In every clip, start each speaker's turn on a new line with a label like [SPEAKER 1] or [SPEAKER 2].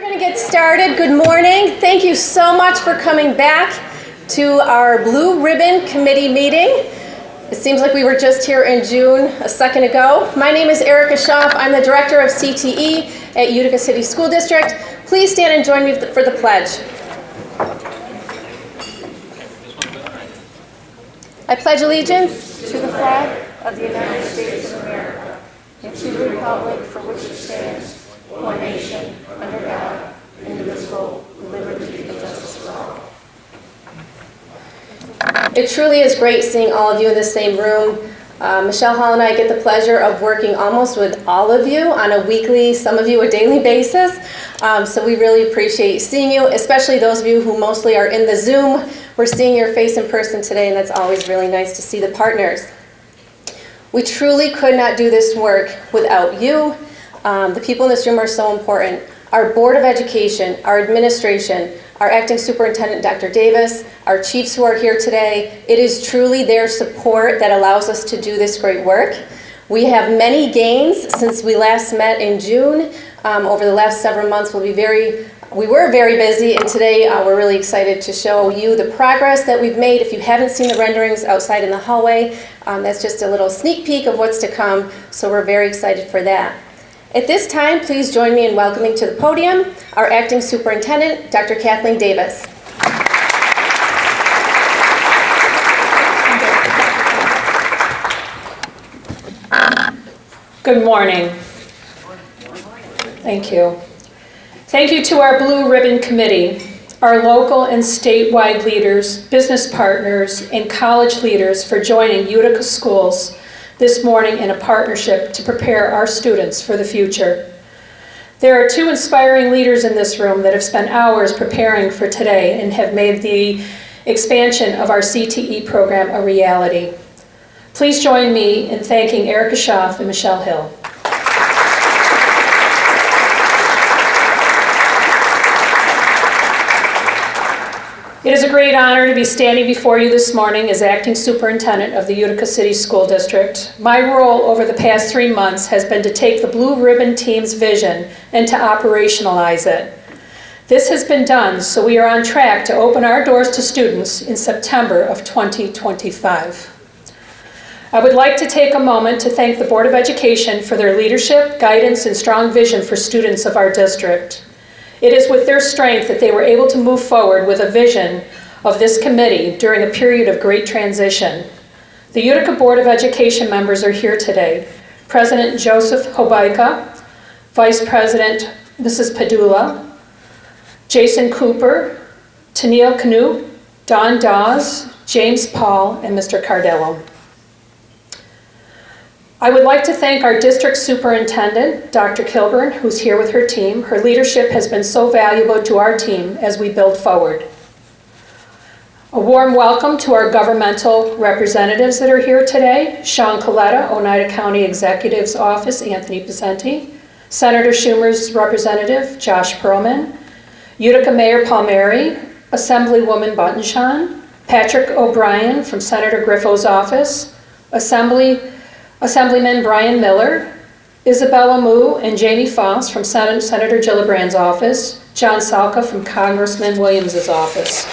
[SPEAKER 1] We're going to get started. Good morning. Thank you so much for coming back to our Blue Ribbon Committee meeting. It seems like we were just here in June a second ago. My name is Erica Schoff. I'm the Director of CTE at Utica City School District. Please stand and join me for the pledge. I pledge allegiance to the flag of the United States of America and to the republic for which it stands, one nation, under God, indivisible, with liberty and justice for all. It truly is great seeing all of you in the same room. Michelle Hall and I get the pleasure of working almost with all of you on a weekly, some of you a daily basis. So we really appreciate seeing you, especially those of you who mostly are in the Zoom. We're seeing your face in person today, and that's always really nice to see the partners. We truly could not do this work without you. The people in this room are so important. Our Board of Education, our administration, our Acting Superintendent, Dr. Davis, our chiefs who are here today, it is truly their support that allows us to do this great work. We have many gains since we last met in June. Over the last several months, we were very busy, and today we're really excited to show you the progress that we've made. If you haven't seen the renderings outside in the hallway, that's just a little sneak peek of what's to come, so we're very excited for that. At this time, please join me in welcoming to the podium our Acting Superintendent, Dr. Kathleen Davis.
[SPEAKER 2] Good morning. Thank you. Thank you to our Blue Ribbon Committee, our local and statewide leaders, business partners, and college leaders for joining Utica schools this morning in a partnership to prepare our students for the future. There are two inspiring leaders in this room that have spent hours preparing for today and have made the expansion of our CTE program a reality. Please join me in thanking Erica Schoff and Michelle Hill. It is a great honor to be standing before you this morning as Acting Superintendent of the Utica City School District. My role over the past 3 months has been to take the Blue Ribbon team's vision and to operationalize it. This has been done, so we are on track to open our doors to students in September of 2025. I would like to take a moment to thank the Board of Education for their leadership, guidance, and strong vision for students of our district. It is with their strength that they were able to move forward with a vision of this committee during a period of great transition. The Utica Board of Education members are here today. President Joseph Hobika, Vice President Mrs. Padula, Jason Cooper, Tennille Knupp, Don Dawes, James Paul, and Mr. Cardello. I would like to thank our district superintendent, Dr. Kilburn, who's here with her team. Her leadership has been so valuable to our team as we build forward. A warm welcome to our governmental representatives that are here today. Sean Coletta, Oneida County Executive's Office, Anthony Picenti, Senator Schumer's representative, Josh Perlman, Utica Mayor Palmieri, Assemblywoman Buttonshaw, Patrick O'Brien from Senator Griffo's office, Assemblyman Brian Miller, Isabella Moo and Jamie Foss from Senator Gillibrand's office, John Salka from Congressman Williams' office.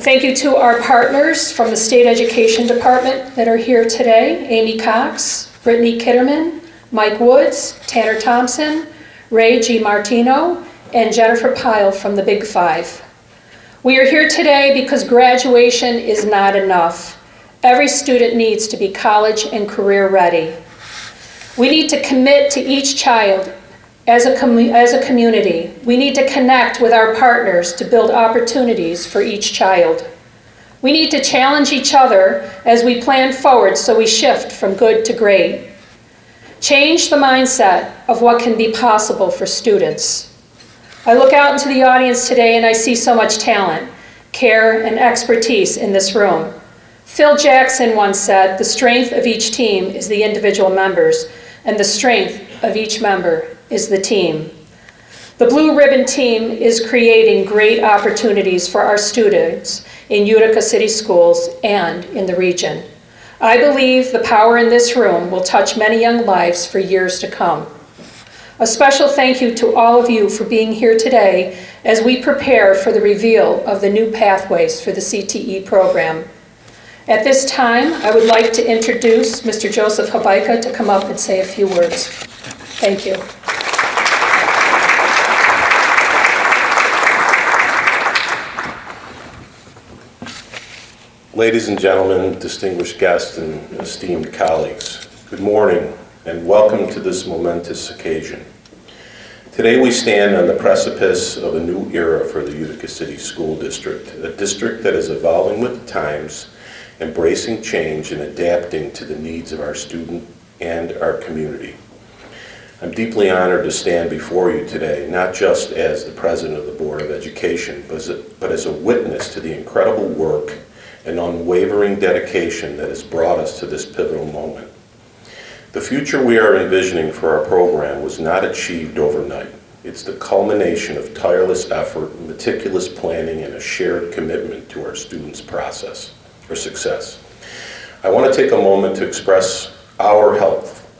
[SPEAKER 2] Thank you to our partners from the State Education Department that are here today, Amy Cox, Brittany Kitterman, Mike Woods, Tanner Thompson, Ray G. Martino, and Jennifer Pyle from the Big Five. We are here today because graduation is not enough. Every student needs to be college and career ready. We need to commit to each child as a community. We need to connect with our partners to build opportunities for each child. We need to challenge each other as we plan forward so we shift from good to great. Change the mindset of what can be possible for students. I look out into the audience today and I see so much talent, care, and expertise in this room. Phil Jackson once said, "The strength of each team is the individual members, and the strength of each member is the team." The Blue Ribbon team is creating great opportunities for our students in Utica City Schools and in the region. I believe the power in this room will touch many young lives for years to come. A special thank you to all of you for being here today as we prepare for the reveal of the new pathways for the CTE program. At this time, I would like to introduce Mr. Joseph Hobika to come up and say a few words. Thank you.
[SPEAKER 3] Ladies and gentlemen, distinguished guests and esteemed colleagues, good morning and welcome to this momentous occasion. Today we stand on the precipice of a new era for the Utica City School District, a district that is evolving with the times, embracing change and adapting to the needs of our student and our community. I'm deeply honored to stand before you today, not just as the President of the Board of Education, but as a witness to the incredible work and unwavering dedication that has brought us to this pivotal moment. The future we are envisioning for our program was not achieved overnight. It's the culmination of tireless effort, meticulous planning, and a shared commitment to our students' success. I want to take a moment to express our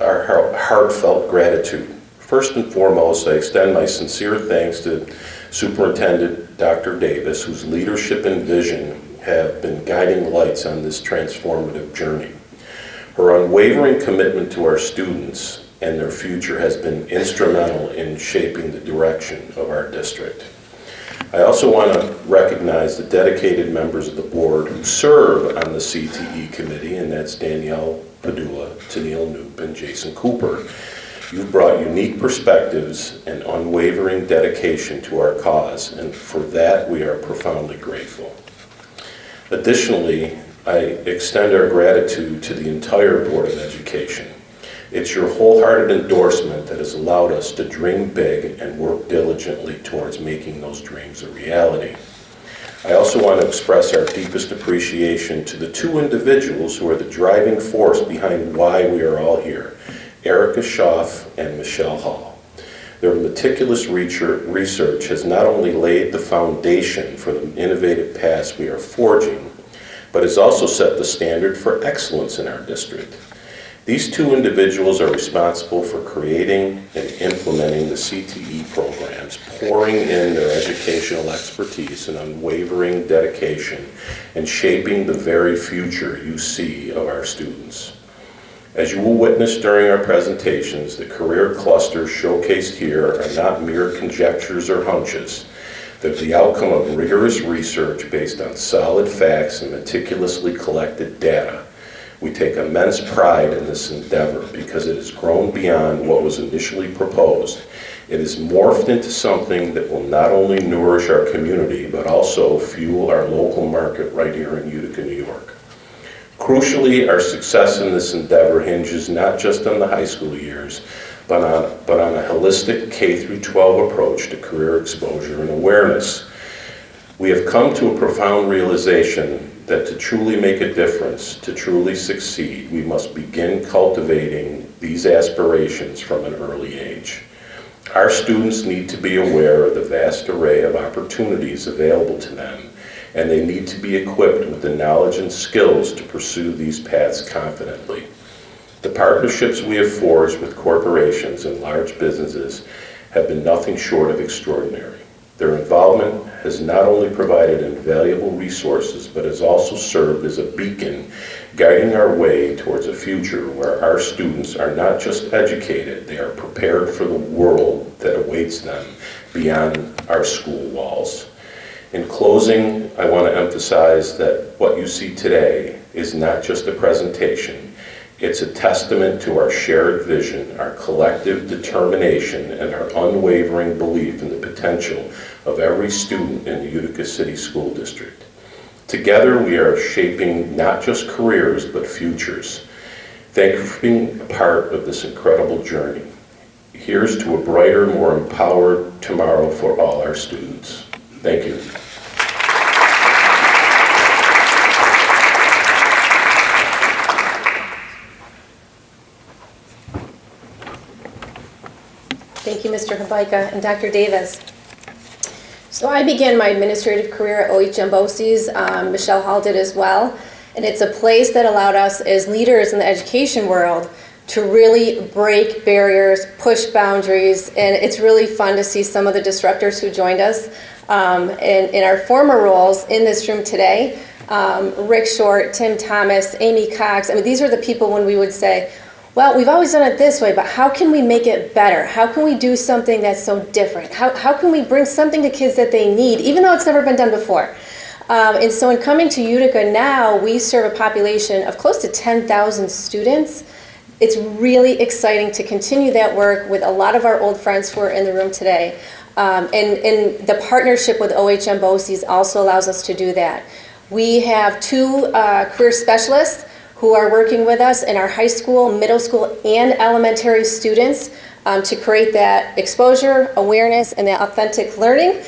[SPEAKER 3] heartfelt gratitude. First and foremost, I extend my sincere thanks to Superintendent Dr. Davis, whose leadership and vision have been guiding lights on this transformative journey. Her unwavering commitment to our students and their future has been instrumental in shaping the direction of our district. I also want to recognize the dedicated members of the board who serve on the CTE committee, and that's Danielle Padula, Tennille Knoop, and Jason Cooper. You've brought unique perspectives and unwavering dedication to our cause, and for that we are profoundly grateful. Additionally, I extend our gratitude to the entire Board of Education. It's your wholehearted endorsement that has allowed us to dream big and work diligently towards making those dreams a reality. I also want to express our deepest appreciation to the two individuals who are the driving force behind why we are all here, Erica Schoff and Michelle Hall. Their meticulous research has not only laid the foundation for the innovative paths we are forging, but has also set the standard for excellence in our district. These two individuals are responsible for creating and implementing the CTE programs, pouring in their educational expertise and unwavering dedication, and shaping the very future you see of our students. As you will witness during our presentations, the career clusters showcased here are not mere conjectures or hunches. They're the outcome of rigorous research based on solid facts and meticulously collected data. We take immense pride in this endeavor because it has grown beyond what was initially proposed. It has morphed into something that will not only nourish our community, but also fuel our local market right here in Utica, New York. Crucially, our success in this endeavor hinges not just on the high school years, but on a holistic K-12 approach to career exposure and awareness. We have come to a profound realization that to truly make a difference, to truly succeed, we must begin cultivating these aspirations from an early age. Our students need to be aware of the vast array of opportunities available to them, and they need to be equipped with the knowledge and skills to pursue these paths confidently. The partnerships we have forged with corporations and large businesses have been nothing short of extraordinary. Their involvement has not only provided invaluable resources, but has also served as a beacon guiding our way towards a future where our students are not just educated, they are prepared for the world that awaits them beyond our school walls. In closing, I want to emphasize that what you see today is not just a presentation. It's a testament to our shared vision, our collective determination, and our unwavering belief in the potential of every student in the Utica City School District. Together, we are shaping not just careers, but futures. Thank you for being a part of this incredible journey. Here's to a brighter, more empowered tomorrow for all our students. Thank you.
[SPEAKER 1] Thank you, Mr. Hobika and Dr. Davis. So I began my administrative career at OHM BOCES. Michelle Hall did as well. And it's a place that allowed us as leaders in the education world to really break barriers, push boundaries, and it's really fun to see some of the disruptors who joined us in our former roles in this room today. Rick Short, Tim Thomas, Amy Cox. I mean, these are the people when we would say, well, we've always done it this way, but how can we make it better? How can we do something that's so different? How can we bring something to kids that they need, even though it's never been done before? And so in coming to Utica now, we serve a population of close to 10,000 students. It's really exciting to continue that work with a lot of our old friends who are in the room today. And the partnership with OHM BOCES also allows us to do that. We have 2 career specialists who are working with us in our high school, middle school, and elementary students to create that exposure, awareness, and that authentic learning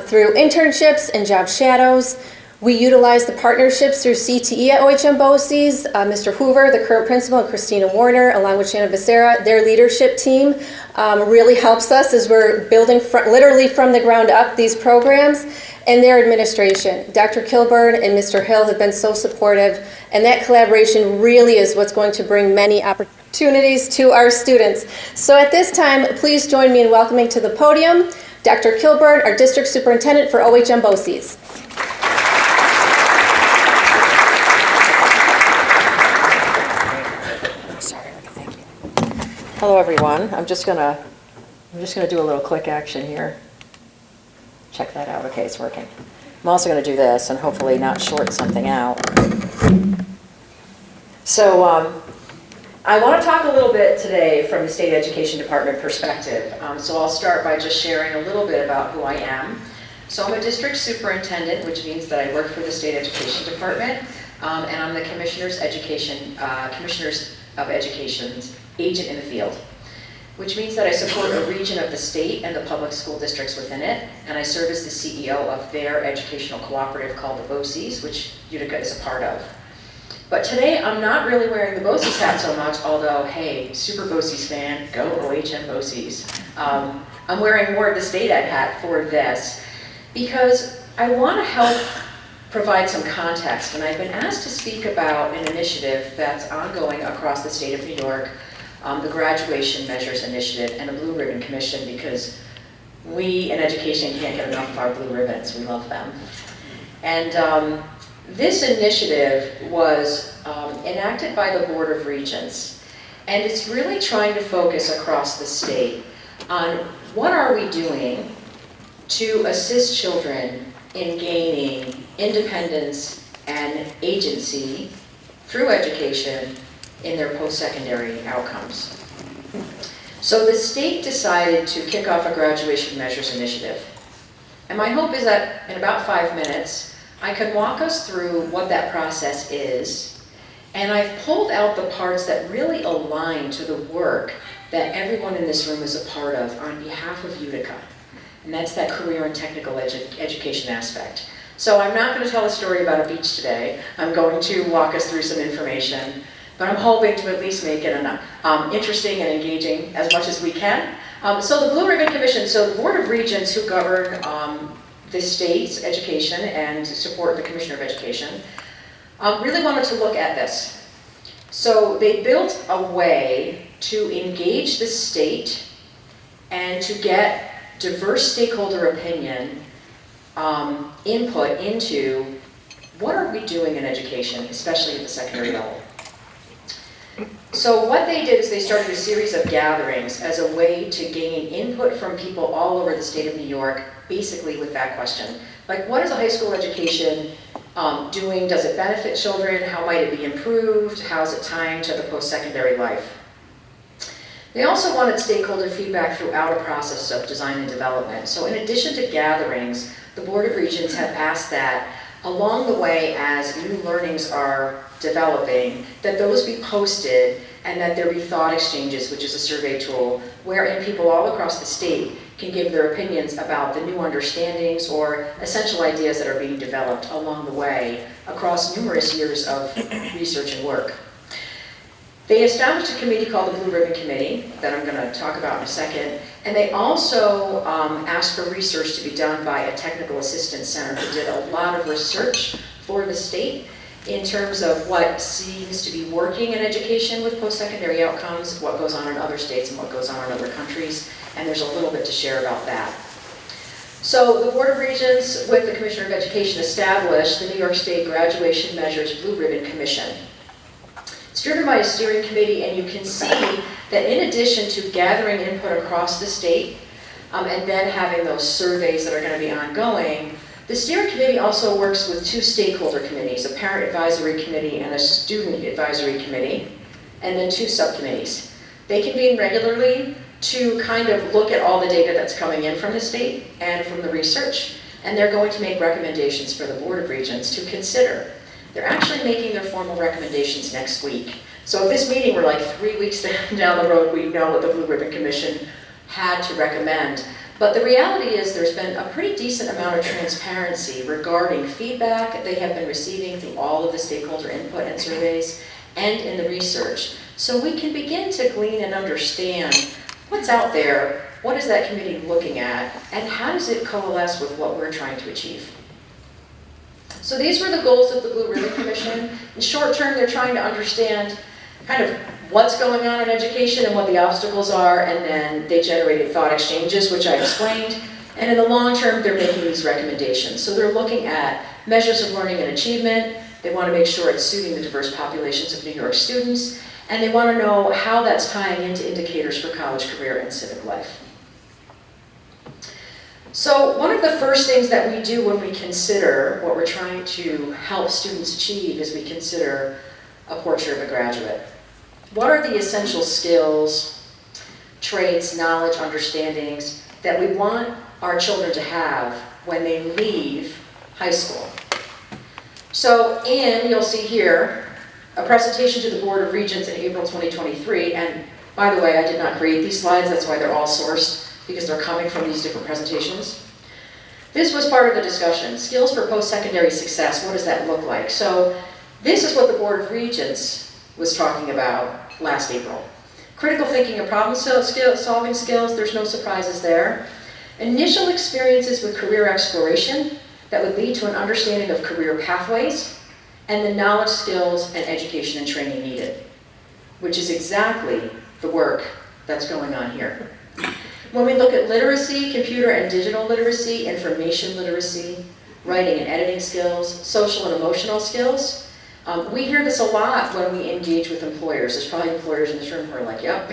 [SPEAKER 1] through internships and job shadows. We utilize the partnerships through CTE at OHM BOCES. Mr. Hoover, the current principal, and Christina Warner, along with Shannon Becerra, their leadership team really helps us as we're building literally from the ground up these programs. And their administration. Dr. Kilburn and Mr. Hill have been so supportive, and that collaboration really is what's going to bring many opportunities to our students. So at this time, please join me in welcoming to the podium Dr. Kilburn, our District Superintendent for OHM BOCES.
[SPEAKER 4] Hello, everyone. I'm just gonna do a little click action here. Check that out. Okay, it's working. I'm also going to do this and hopefully not short something out. So I want to talk a little bit today from the State Education Department perspective. So I'll start by just sharing a little bit about who I am. So I'm a district superintendent, which means that I work for the State Education Department, and I'm the Commissioner's of Education's agent in the field, which means that I support a region of the state and the public school districts within it, and I serve as the CEO of their educational cooperative called the BOCES, which Utica is a part of. But today, I'm not really wearing the BOCES hat so much, although, hey, super BOCES fan, go OHM BOCES. I'm wearing more of the state ed hat for this, because I want to help provide some context, and I've been asked to speak about an initiative that's ongoing across the state of New York, the Graduation Measures Initiative and the Blue Ribbon Commission, because we in education can't get enough of our blue ribbons. We love them. And this initiative was enacted by the Board of Regents, and it's really trying to focus across the state on what are we doing to assist children in gaining independence and agency through education in their post-secondary outcomes. So the state decided to kick off a graduation measures initiative. And my hope is that in about 5 minutes, I can walk us through what that process is. And I've pulled out the parts that really align to the work that everyone in this room is a part of on behalf of Utica. And that's that career and technical education aspect. So I'm not going to tell a story about a beach today. I'm going to walk us through some information. But I'm hoping to at least make it interesting and engaging as much as we can. So the Blue Ribbon Commission, so the Board of Regents who govern the state's education and support the Commissioner of Education, really wanted to look at this. So they built a way to engage the state and to get diverse stakeholder opinion input into what are we doing in education, especially at the secondary level. So what they did is they started a series of gatherings as a way to gain input from people all over the state of New York, basically with that question. Like, what is a high school education doing? Does it benefit children? How might it be improved? How is it tying to the post-secondary life? They also wanted stakeholder feedback throughout a process of design and development. So in addition to gatherings, the Board of Regents have asked that along the way as new learnings are developing, that those be posted and that there be thought exchanges, which is a survey tool, wherein people all across the state can give their opinions about the new understandings or essential ideas that are being developed along the way across numerous years of research and work. They established a committee called the Blue Ribbon Committee that I'm going to talk about in a second, and they also asked for research to be done by a technical assistance center who did a lot of research for the state, in terms of what seems to be working in education with post-secondary outcomes, what goes on in other states and what goes on in other countries, and there's a little bit to share about that. So the Board of Regents, with the Commissioner of Education, established the New York State Graduation Measures Blue Ribbon Commission. It's driven by a steering committee, and you can see that in addition to gathering input across the state, and then having those surveys that are going to be ongoing, the steering committee also works with two stakeholder committees, a parent advisory committee and a student advisory committee, and then two subcommittees. They convene regularly to kind of look at all the data that's coming in from the state and from the research, and they're going to make recommendations for the Board of Regents to consider. They're actually making their formal recommendations next week. So at this meeting, we're like 3 weeks down the road, we know what the Blue Ribbon Commission had to recommend. But the reality is there's been a pretty decent amount of transparency regarding feedback they have been receiving through all of the stakeholder input and surveys and in the research. So we can begin to glean and understand what's out there, what is that committee looking at, and how does it coalesce with what we're trying to achieve. So these were the goals of the Blue Ribbon Commission. In short term, they're trying to understand kind of what's going on in education and what the obstacles are, and then they generated thought exchanges, which I explained. And in the long term, they're making these recommendations. So they're looking at measures of learning and achievement. They want to make sure it's suiting the diverse populations of New York students, and they want to know how that's tying into indicators for college career and civic life. So one of the first things that we do when we consider what we're trying to help students achieve is we consider a portrait of a graduate. What are the essential skills, traits, knowledge, understandings that we want our children to have when they leave high school? So you'll see here, a presentation to the Board of Regents in April 2023, and by the way, I did not create these slides, that's why they're all sourced, because they're coming from these different presentations. This was part of the discussion. Skills for post-secondary success, what does that look like? So this is what the Board of Regents was talking about last April. Critical thinking and problem solving skills, there's no surprises there. Initial experiences with career exploration that would lead to an understanding of career pathways and the knowledge, skills, and education and training needed, which is exactly the work that's going on here. When we look at literacy, computer and digital literacy, information literacy, writing and editing skills, social and emotional skills, we hear this a lot when we engage with employers. There's probably employers in this room who are like, yep,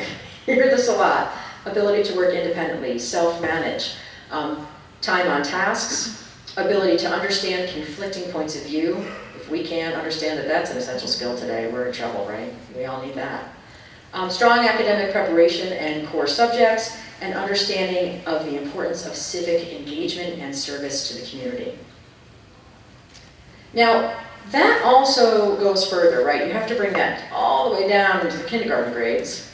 [SPEAKER 4] you hear this a lot. Ability to work independently, self-manage, time on tasks, ability to understand conflicting points of view. If we can't understand that that's an essential skill today, we're in trouble, right? We all need that. Strong academic preparation and core subjects, and understanding of the importance of civic engagement and service to the community. Now, that also goes further, right? You have to bring that all the way down into the kindergarten grades.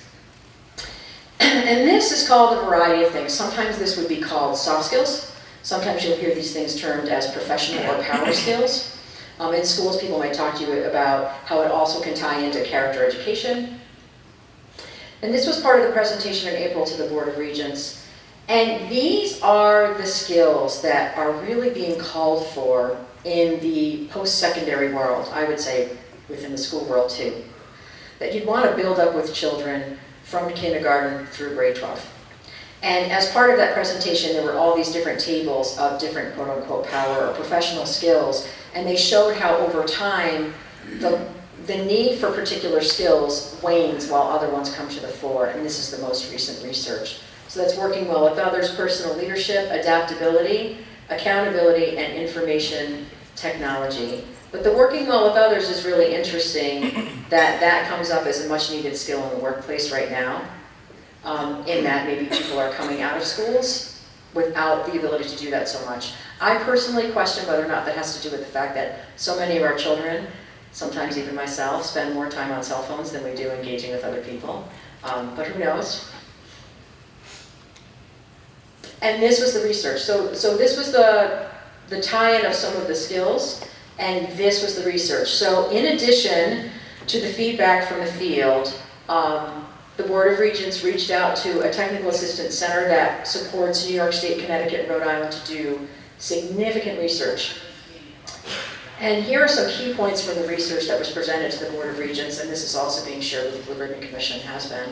[SPEAKER 4] And this is called a variety of things. Sometimes this would be called soft skills. Sometimes you'll hear these things termed as professional or power skills. In schools, people might talk to you about how it also can tie into character education. And this was part of the presentation in April to the Board of Regents. And these are the skills that are really being called for in the post-secondary world, I would say within the school world too, that you'd want to build up with children from kindergarten through grade 12. And as part of that presentation, there were all these different tables of different quote-unquote power or professional skills, and they showed how over time the need for particular skills wanes while other ones come to the fore, and this is the most recent research. So that's working well with others, personal leadership, adaptability, accountability, and information technology. But the working well with others is really interesting that comes up as a much needed skill in the workplace right now, in that maybe people are coming out of schools without the ability to do that so much. I personally question whether or not that has to do with the fact that so many of our children, sometimes even myself, spend more time on cell phones than we do engaging with other people, but who knows? And this was the research. So this was the tie-in of some of the skills, and this was the research. So in addition to the feedback from the field, the Board of Regents reached out to a technical assistance center that supports New York State, Connecticut, and Rhode Island to do significant research. And here are some key points from the research that was presented to the Board of Regents, and this is also being shared with the Blue Ribbon Commission, has been.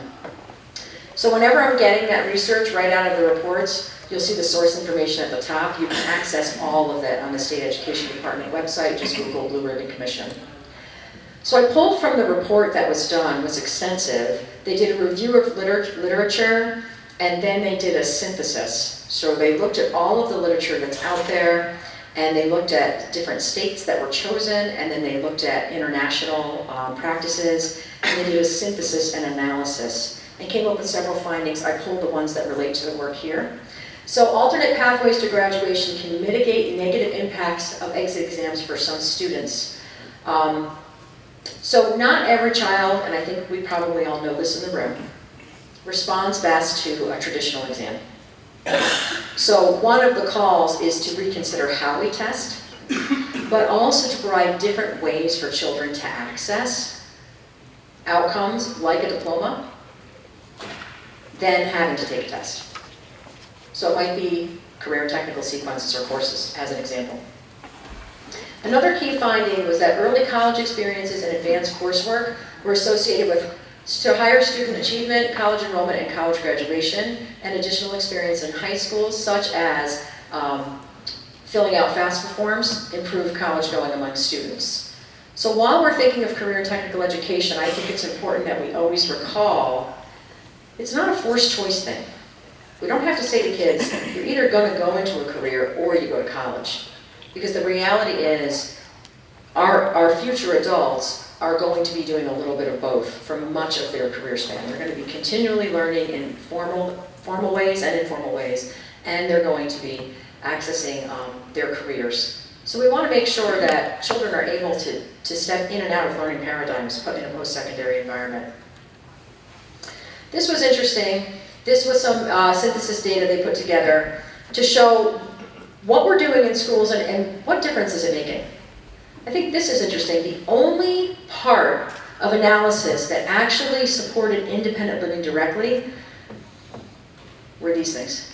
[SPEAKER 4] So whenever I'm getting that research right out of the reports, you'll see the source information at the top. You can access all of it on the State Education Department website. Just Google Blue Ribbon Commission. So I pulled from the report that was done, was extensive. They did a review of literature, and then they did a synthesis. So they looked at all of the literature that's out there, and they looked at different states that were chosen, and then they looked at international practices, and they did a synthesis and analysis, and came up with several findings. I pulled the ones that relate to the work here. So alternate pathways to graduation can mitigate negative impacts of exit exams for some students. So not every child, and I think we probably all know this in the room, responds best to a traditional exam. So one of the calls is to reconsider how we test, but also to provide different ways for children to access outcomes like a diploma than having to take a test. So it might be career and technical sequences or courses, as an example. Another key finding was that early college experiences and advanced coursework were associated with higher student achievement, college enrollment, and college graduation, and additional experience in high schools, such as filling out FAFSA forms, improved college going among students. So while we're thinking of career and technical education, I think it's important that we always recall it's not a forced choice thing. We don't have to say to kids, you're either going to go into a career or you go to college. Because the reality is, our future adults are going to be doing a little bit of both for much of their career span. They're going to be continually learning in formal ways and informal ways, and they're going to be accessing their careers. So we want to make sure that children are able to step in and out of learning paradigms put in a post-secondary environment. This was interesting. This was some synthesis data they put together to show what we're doing in schools and what difference is it making. I think this is interesting. The only part of analysis that actually supported independent living directly were these things.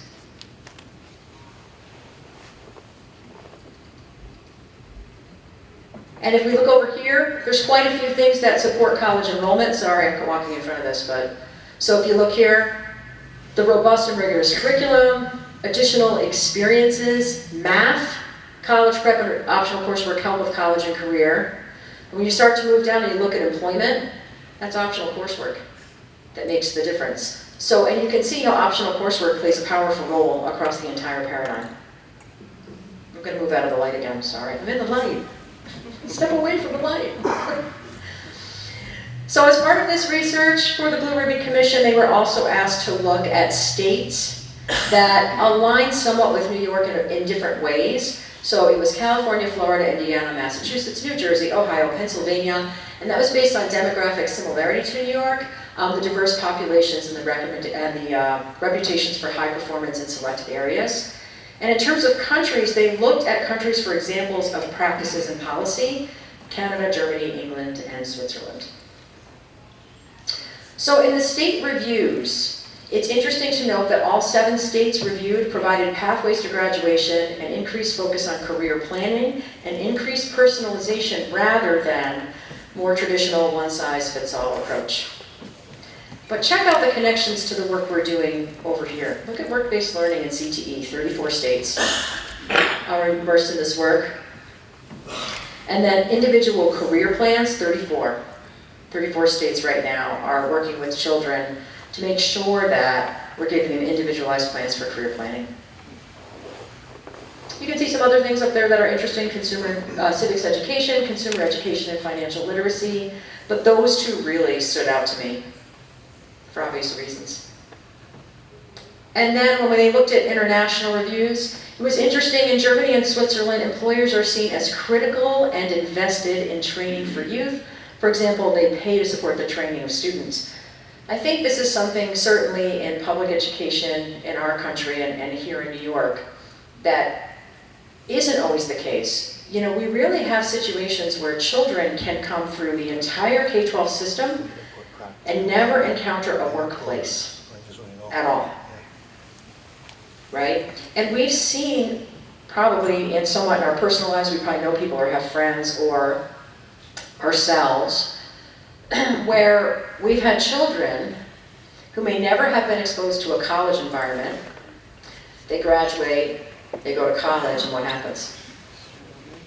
[SPEAKER 4] And if we look over here, there's quite a few things that support college enrollment. Sorry, I'm walking in front of this, but so if you look here, the robust and rigorous curriculum, additional experiences, math, college prep and optional coursework help with college and career. When you start to move down and you look at employment, that's optional coursework that makes the difference. So, and you can see how optional coursework plays a powerful role across the entire paradigm. I'm going to move out of the light again, sorry. I'm in the light. Step away from the light. So as part of this research for the Blue Ribbon Commission, they were also asked to look at states that align somewhat with New York in different ways. So it was California, Florida, Indiana, Massachusetts, New Jersey, Ohio, Pennsylvania, and that was based on demographic similarity to New York, the diverse populations and the reputations for high performance in selected areas. And in terms of countries, they looked at countries for examples of practices and policy: Canada, Germany, England, and Switzerland. So in the state reviews, it's interesting to note that all 7 states reviewed provided pathways to graduation, an increased focus on career planning, and increased personalization rather than more traditional one-size-fits-all approach. But check out the connections to the work we're doing over here. Look at work-based learning in CTE, 34 states are immersed in this work. And then individual career plans, 34 states right now are working with children to make sure that we're giving them individualized plans for career planning. You can see some other things up there that are interesting: consumer civics education, consumer education, and financial literacy. But those 2 really stood out to me for obvious reasons. And then when they looked at international reviews, it was interesting. In Germany and Switzerland, employers are seen as critical and invested in training for youth. For example, they pay to support the training of students. I think this is something certainly in public education in our country and here in New York that isn't always the case. You know, we really have situations where children can come through the entire K-12 system and never encounter a workplace at all, right? And we've seen probably in somewhat in our personal lives, we probably know people or have friends or ourselves, where we've had children who may never have been exposed to a college environment. They graduate, they go to college, and what happens?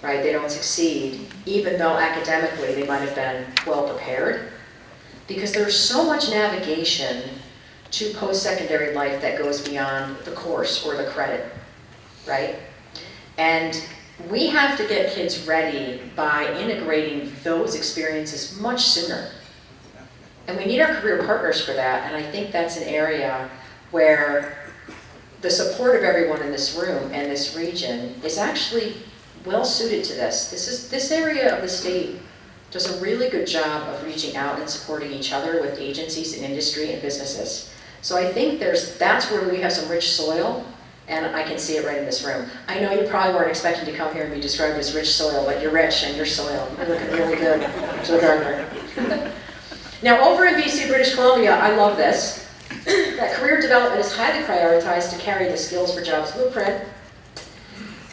[SPEAKER 4] Right, they don't succeed, even though academically they might have been well prepared, because there's so much navigation to post-secondary life that goes beyond the course or the credit, right? And we have to get kids ready by integrating those experiences much sooner. And we need our career partners for that, and I think that's an area where the support of everyone in this room and this region is actually well suited to this. This area of the state does a really good job of reaching out and supporting each other with agencies and industry and businesses. So I think that's where we have some rich soil, and I can see it right in this room. I know you probably weren't expecting to come here and be described as rich soil, but you're rich and you're soil. You're looking really good to the gardener. Now over in BC, British Columbia, I love this, that career development is highly prioritized to carry the Skills for Jobs blueprint.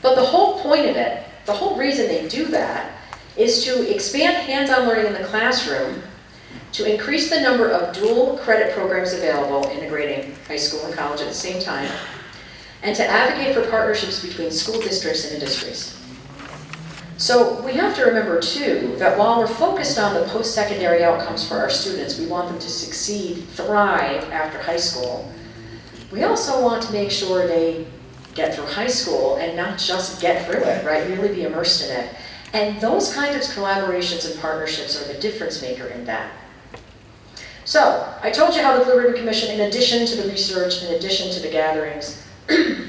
[SPEAKER 4] But the whole point of it, the whole reason they do that, is to expand hands-on learning in the classroom, to increase the number of dual credit programs available, integrating high school and college at the same time, and to advocate for partnerships between school districts and industries. So we have to remember too, that while we're focused on the post-secondary outcomes for our students, we want them to succeed, thrive after high school, we also want to make sure they get through high school and not just get through it, right? Really be immersed in it. And those kinds of collaborations and partnerships are the difference maker in that. So, I told you how the Blue Ribbon Commission, in addition to the research, in addition to the gatherings, in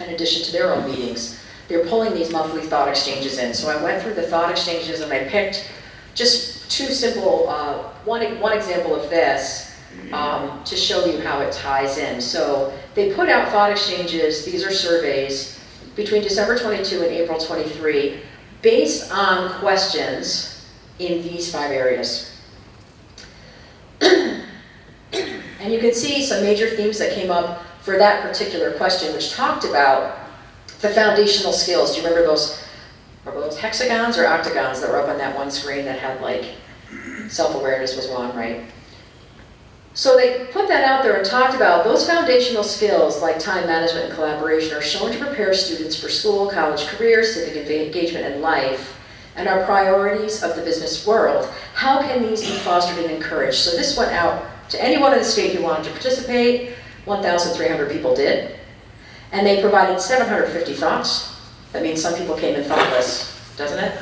[SPEAKER 4] addition to their own meetings, they're pulling these monthly thought exchanges in. So I went through the thought exchanges and I picked just two simple, one example of this, to show you how it ties in. So they put out thought exchanges, these are surveys, between December 22 and April 23, based on questions in these 5 areas. And you can see some major themes that came up for that particular question, which talked about the foundational skills. Do you remember those, were those hexagons or octagons that were up on that one screen that had like, self-awareness was one, right? So they put that out there and talked about those foundational skills like time management and collaboration are shown to prepare students for school, college, career, civic engagement, and life, and are priorities of the business world. How can these be fostered and encouraged? So this went out to anyone in the state who wanted to participate. 1,300 people did. And they provided 750 thoughts. That means some people came in thoughtless, doesn't it?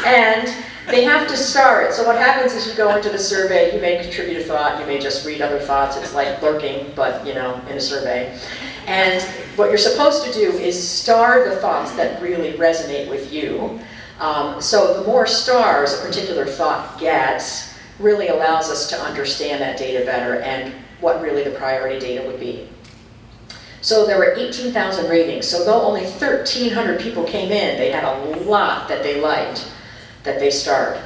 [SPEAKER 4] And they have to start. So what happens is you go into the survey, you may contribute a thought, you may just read other thoughts. It's like lurking, but you know, in a survey. And what you're supposed to do is star the thoughts that really resonate with you. So the more stars a particular thought gets really allows us to understand that data better and what really the priority data would be. So there were 18,000 ratings. So though only 1,300 people came in, they had a lot that they liked, that they starred.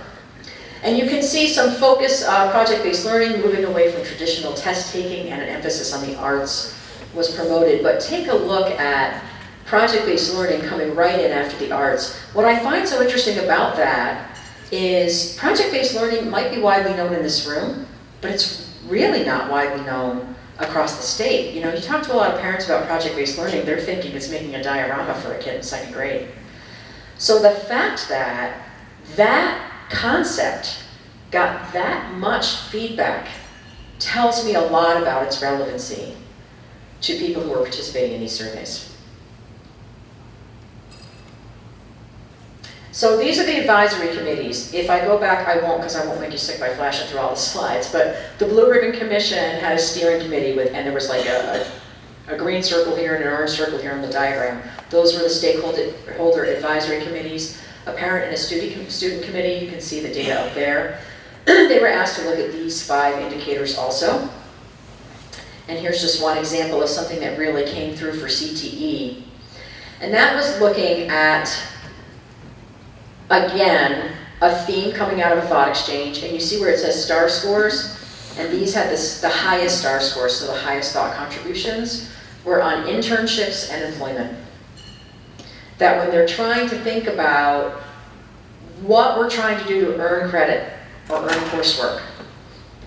[SPEAKER 4] And you can see some focus, project-based learning, moving away from traditional test taking, and an emphasis on the arts was promoted. But take a look at project-based learning coming right in after the arts. What I find so interesting about that is project-based learning might be widely known in this room, but it's really not widely known across the state. You know, you talk to a lot of parents about project-based learning, they're thinking it's making a diorama for a kid in 2nd grade. So the fact that that concept got that much feedback tells me a lot about its relevancy to people who are participating in these surveys. So these are the advisory committees. If I go back, I won't, because I won't make you sick by flashing through all the slides, but the Blue Ribbon Commission had a steering committee with, and there was like a green circle here and an orange circle here on the diagram. Those were the stakeholder advisory committees. A parent and a student committee, you can see the data up there. They were asked to look at these 5 indicators also. And here's just one example of something that really came through for CTE. And that was looking at, again, a theme coming out of a thought exchange. And you see where it says star scores? And these had the highest star scores, so the highest thought contributions. were on internships and employment. That when they're trying to think about what we're trying to do to earn credit or earn coursework,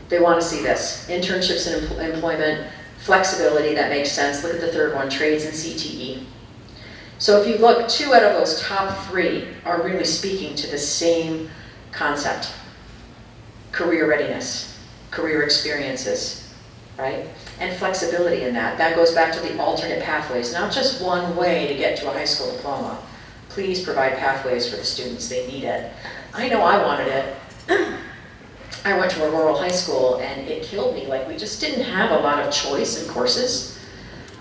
[SPEAKER 4] they want to see this. Internships and employment, flexibility, that makes sense. Look at the third one, trades and CTE. So if you look, 2 out of those top 3 are really speaking to the same concept. Career readiness, career experiences, right? And flexibility in that. That goes back to the alternate pathways, not just one way to get to a high school diploma. Please provide pathways for the students, they need it. I know I wanted it. I went to a rural high school and it killed me. Like, we just didn't have a lot of choice in courses.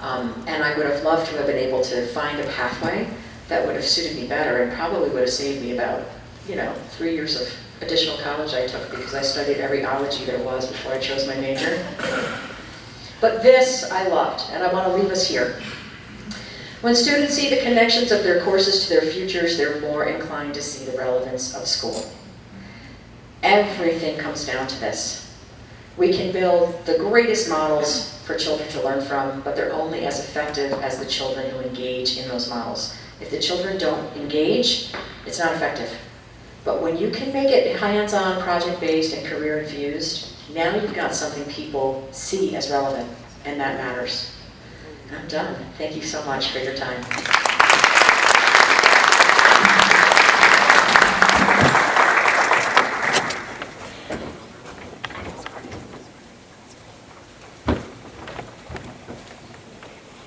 [SPEAKER 4] And I would have loved to have been able to find a pathway that would have suited me better and probably would have saved me about, 3 years of additional college I took because I studied every ology there was before I chose my major. But this I loved, and I want to leave us here. When students see the connections of their courses to their futures, they're more inclined to see the relevance of school. Everything comes down to this. We can build the greatest models for children to learn from, but they're only as effective as the children who engage in those models. If the children don't engage, it's not effective. But when you can make it hands-on, project-based, and career-infused, now you've got something people see as relevant, and that matters. I'm done. Thank you so much for your time.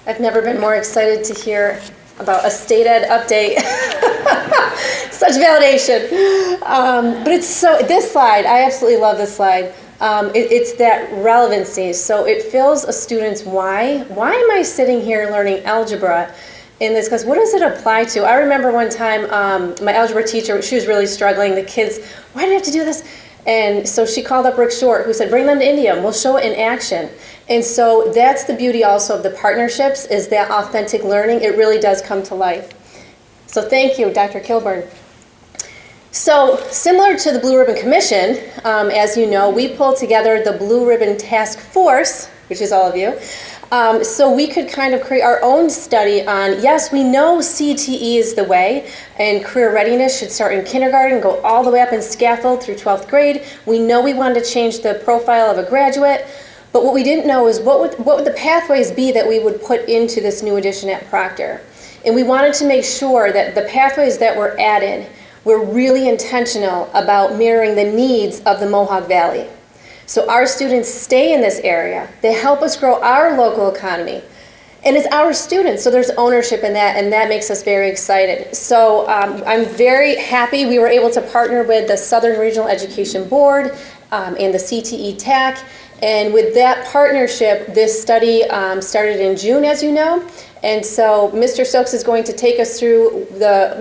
[SPEAKER 1] I've never been more excited to hear about a state ed update. Such validation. But it's this slide, I absolutely love this slide. It's that relevancy. So it fills a student's why. Why am I sitting here learning algebra in this class? What does it apply to? I remember one time my algebra teacher, she was really struggling. The kids, why do we have to do this? And so she called up Rick Short, who said, bring them to India and we'll show it in action. And so that's the beauty also of the partnerships, is that authentic learning. It really does come to life. So thank you, Dr. Kilburn. So similar to the Blue Ribbon Commission, as you know, we pulled together the Blue Ribbon Task Force, which is all of you, so we could kind of create our own study on, yes, we know CTE is the way, and career readiness should start in kindergarten, go all the way up in scaffold through 12th grade. We know we wanted to change the profile of a graduate, but what we didn't know is what would the pathways be that we would put into this new edition at Proctor. And we wanted to make sure that the pathways that were added were really intentional about mirroring the needs of the Mohawk Valley. So our students stay in this area. They help us grow our local economy. And it's our students, so there's ownership in that, and that makes us very excited. So I'm very happy we were able to partner with the Southern Regional Education Board and the CTE TAC. And with that partnership, this study started in June, as you know. And so Mr. Stokes is going to take us through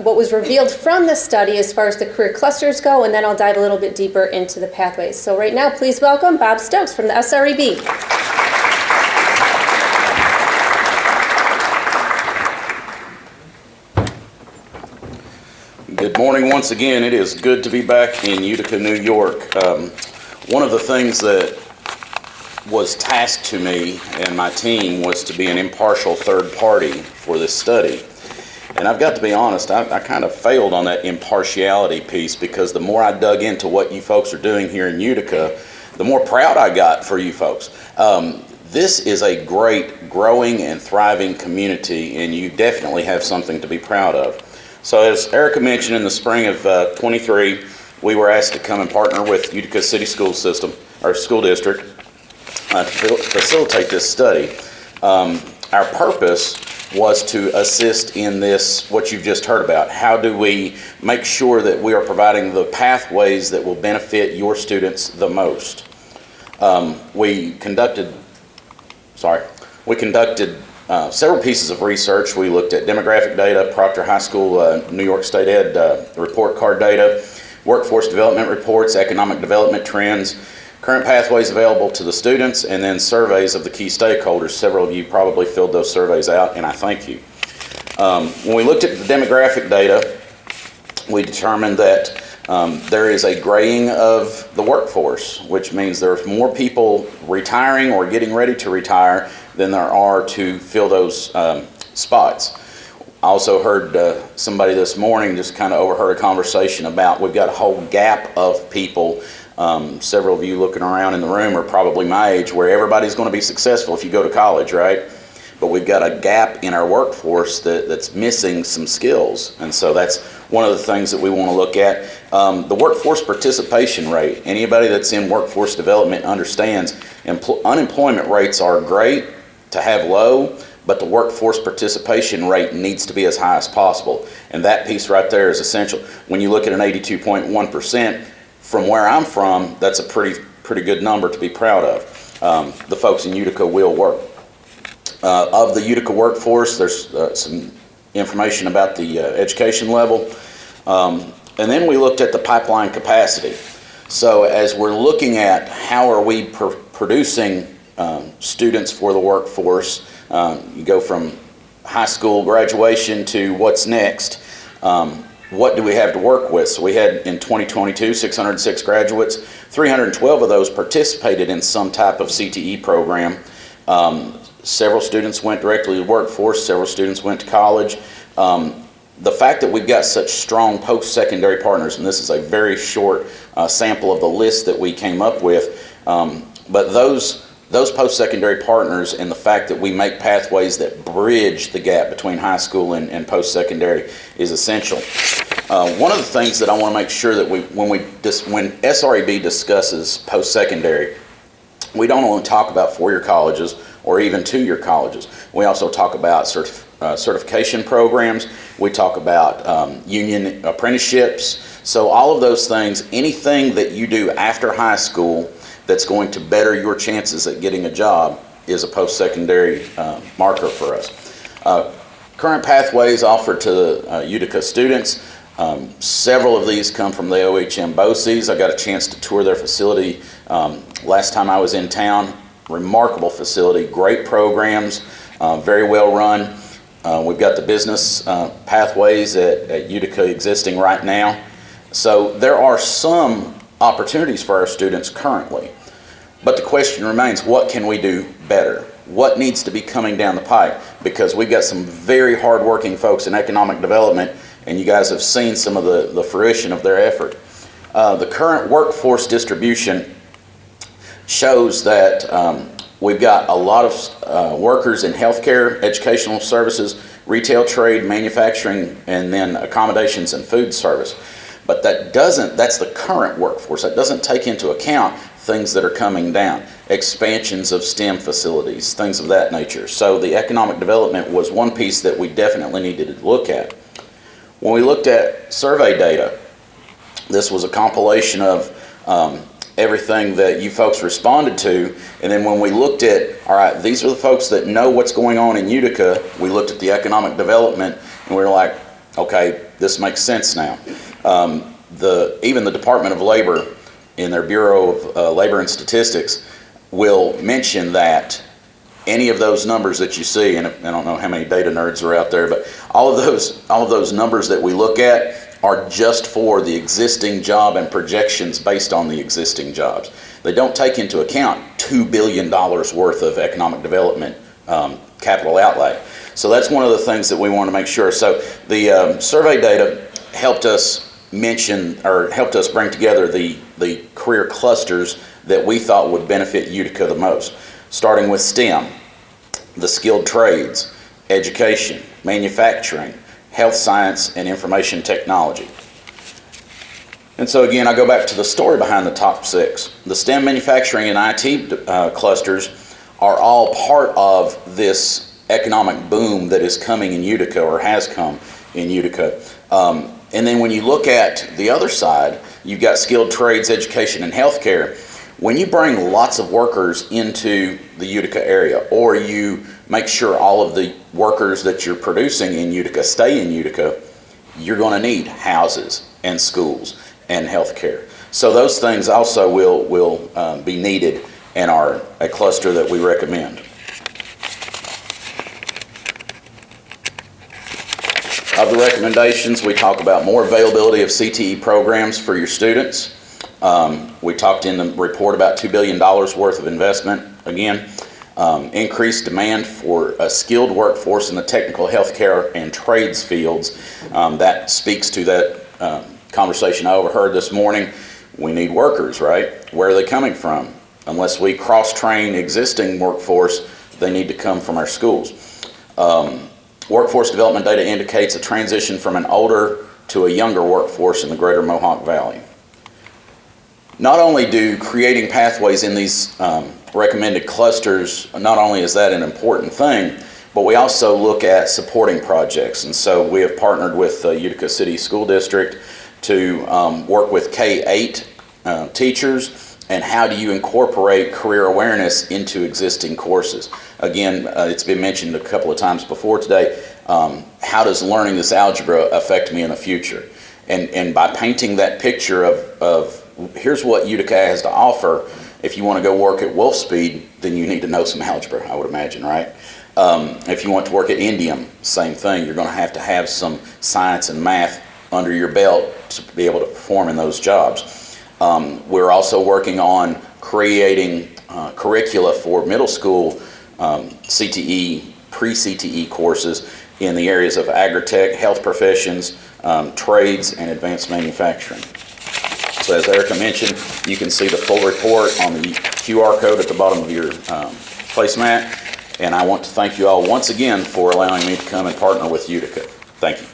[SPEAKER 1] what was revealed from the study as far as the career clusters go, and then I'll dive a little bit deeper into the pathways. So right now, please welcome Bob Stokes from the SREB.
[SPEAKER 5] Good morning once again. It is good to be back in Utica, New York. One of the things that was tasked to me and my team was to be an impartial third party for this study. And I've got to be honest, I kind of failed on that impartiality piece, because the more I dug into what you folks are doing here in Utica, the more proud I got for you folks. This is a great, growing and thriving community, and you definitely have something to be proud of. So as Erica mentioned, in the spring of 23, we were asked to come and partner with Utica City School System, our school district, to facilitate this study. Our purpose was to assist in this, what you've just heard about. How do we make sure that we are providing the pathways that will benefit your students the most? We conducted several pieces of research. We looked at demographic data, Proctor High School, New York State Ed report card data, workforce development reports, economic development trends, current pathways available to the students, and then surveys of the key stakeholders. Several of you probably filled those surveys out, and I thank you. When we looked at the demographic data, we determined that there is a graying of the workforce, which means there's more people retiring or getting ready to retire than there are to fill those spots. I also heard somebody this morning, just kind of overheard a conversation about we've got a whole gap of people. Several of you looking around in the room are probably my age, where everybody's going to be successful if you go to college, right? But we've got a gap in our workforce that's missing some skills. And so that's one of the things that we want to look at. The workforce participation rate. Anybody that's in workforce development understands unemployment rates are great to have low, but the workforce participation rate needs to be as high as possible. And that piece right there is essential. When you look at an 82.1%, from where I'm from, that's a pretty good number to be proud of. The folks in Utica will work. Of the Utica workforce, there's some information about the education level. And then we looked at the pipeline capacity. So as we're looking at how are we producing students for the workforce, you go from high school graduation to what's next. What do we have to work with? So we had in 2022, 606 graduates. 312 of those participated in some type of CTE program. Several students went directly to the workforce. Several students went to college. The fact that we've got such strong post-secondary partners, and this is a very short sample of the list that we came up with, but those post-secondary partners and the fact that we make pathways that bridge the gap between high school and post-secondary is essential. One of the things that I want to make sure that when SREB discusses post-secondary, we don't only talk about four-year colleges or even two-year colleges. We also talk about certification programs. We talk about union apprenticeships. So all of those things, anything that you do after high school that's going to better your chances at getting a job is a post-secondary marker for us. Current pathways offered to Utica students. Several of these come from the OHM BOCES. I got a chance to tour their facility last time I was in town. Remarkable facility, great programs, very well run. We've got the business pathways at Utica existing right now. So there are some opportunities for our students currently. But the question remains, what can we do better? What needs to be coming down the pipe? Because we've got some very hardworking folks in economic development, and you guys have seen some of the fruition of their effort. The current workforce distribution shows that we've got a lot of workers in healthcare, educational services, retail trade, manufacturing, and then accommodations and food service. But that's the current workforce. That doesn't take into account things that are coming down, expansions of STEM facilities, things of that nature. So the economic development was one piece that we definitely needed to look at. When we looked at survey data, this was a compilation of everything that you folks responded to, and then when we looked at, all right, these are the folks that know what's going on in Utica, we looked at the economic development, and we were like, okay, this makes sense now. Even the Department of Labor in their Bureau of Labor and Statistics will mention that any of those numbers that you see, and I don't know how many data nerds are out there, but all of those numbers that we look at are just for the existing job and projections based on the existing jobs. They don't take into account $2 billion worth of economic development capital outlay. So that's one of the things that we want to make sure. So the survey data helped us bring together the career clusters that we thought would benefit Utica the most, starting with STEM, the skilled trades, education, manufacturing, health science, and information technology. And so again, I go back to the story behind the top 6. The STEM, manufacturing, and IT clusters are all part of this economic boom that is coming in Utica, or has come in Utica. And then when you look at the other side, you've got skilled trades, education, and healthcare. When you bring lots of workers into the Utica area, or you make sure all of the workers that you're producing in Utica stay in Utica, you're going to need houses and schools and healthcare. So those things also will be needed and are a cluster that we recommend. Of the recommendations, we talk about more availability of CTE programs for your students. We talked in the report about $2 billion worth of investment again. increased demand for a skilled workforce in the technical, healthcare, and trades fields. That speaks to that conversation I overheard this morning. We need workers, right? Where are they coming from? Unless we cross-train existing workforce, they need to come from our schools. Workforce development data indicates a transition from an older to a younger workforce in the greater Mohawk Valley. Not only do creating pathways in these recommended clusters, not only is that an important thing, but we also look at supporting projects. And so we have partnered with Utica City School District to work with K-8 teachers, and how do you incorporate career awareness into existing courses. Again, it's been mentioned a couple of times before today, how does learning this algebra affect me in the future? And by painting that picture of here's what Utica has to offer, if you want to go work at Wolfspeed, then you need to know some algebra, I would imagine, right? If you want to work at Indium, same thing. You're going to have some science and math under your belt to be able to perform in those jobs. We're also working on creating curricula for middle school CTE, pre-CTE courses in the areas of agri-tech, health professions, trades, and advanced manufacturing. So as Erica mentioned, you can see the full report on the QR code at the bottom of your placemat. And I want to thank you all once again for allowing me to come and partner with Utica. Thank you.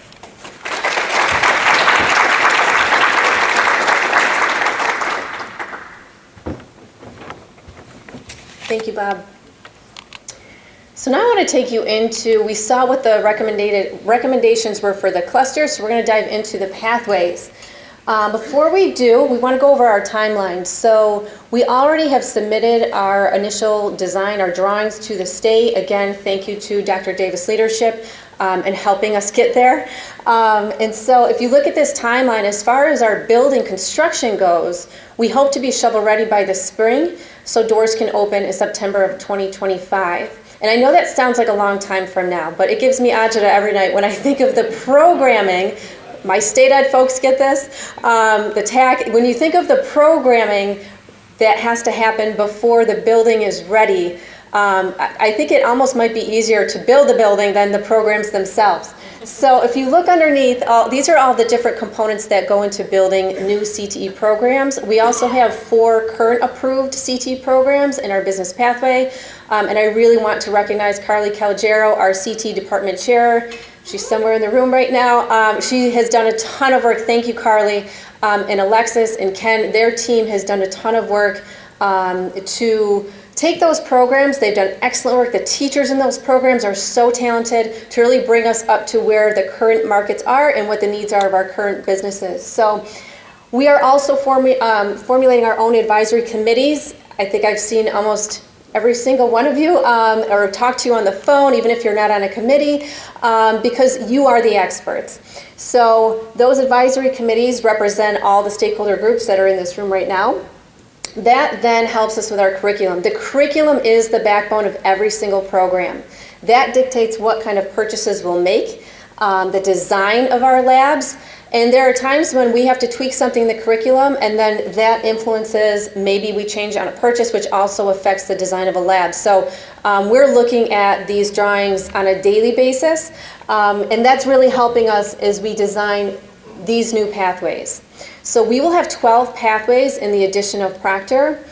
[SPEAKER 1] Thank you, Bob. So now I want to take you into, we saw what the recommendations were for the clusters, so we're going to dive into the pathways. Before we do, we want to go over our timeline. So we already have submitted our initial design, our drawings to the state. Again, thank you to Dr. Davis' leadership in helping us get there. And so if you look at this timeline, as far as our building construction goes, we hope to be shovel ready by the spring, so doors can open in September of 2025. And I know that sounds like a long time from now, but it gives me agita every night when I think of the programming. My state ed folks get this. When you think of the programming that has to happen before the building is ready, I think it almost might be easier to build the building than the programs themselves. So if you look underneath, these are all the different components that go into building new CTE programs. We also have 4 current approved CTE programs in our business pathway. And I really want to recognize Carly Calogero, our CTE department chair. She's somewhere in the room right now. She has done a ton of work. Thank you, Carly. And Alexis and Ken, their team has done a ton of work to take those programs. They've done excellent work. The teachers in those programs are so talented to really bring us up to where the current markets are and what the needs are of our current businesses. So we are also formulating our own advisory committees. I think I've seen almost every single one of you or talk to you on the phone, even if you're not on a committee, because you are the experts. So those advisory committees represent all the stakeholder groups that are in this room right now. That then helps us with our curriculum. The curriculum is the backbone of every single program. That dictates what kind of purchases we'll make, the design of our labs, and there are times when we have to tweak something in the curriculum, and then that influences, maybe we change on a purchase, which also affects the design of a lab. So we're looking at these drawings on a daily basis, and that's really helping us as we design these new pathways. So we will have 12 pathways in the addition of Proctor.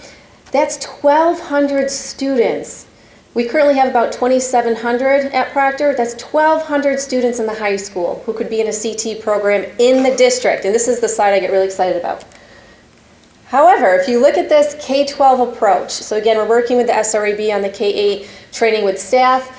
[SPEAKER 1] That's 1,200 students. We currently have about 2,700 at Proctor. That's 1,200 students in the high school who could be in a CTE program in the district. And this is the slide I get really excited about. However, if you look at this K-12 approach, so again, we're working with the SRAB on the K-8 training with staff.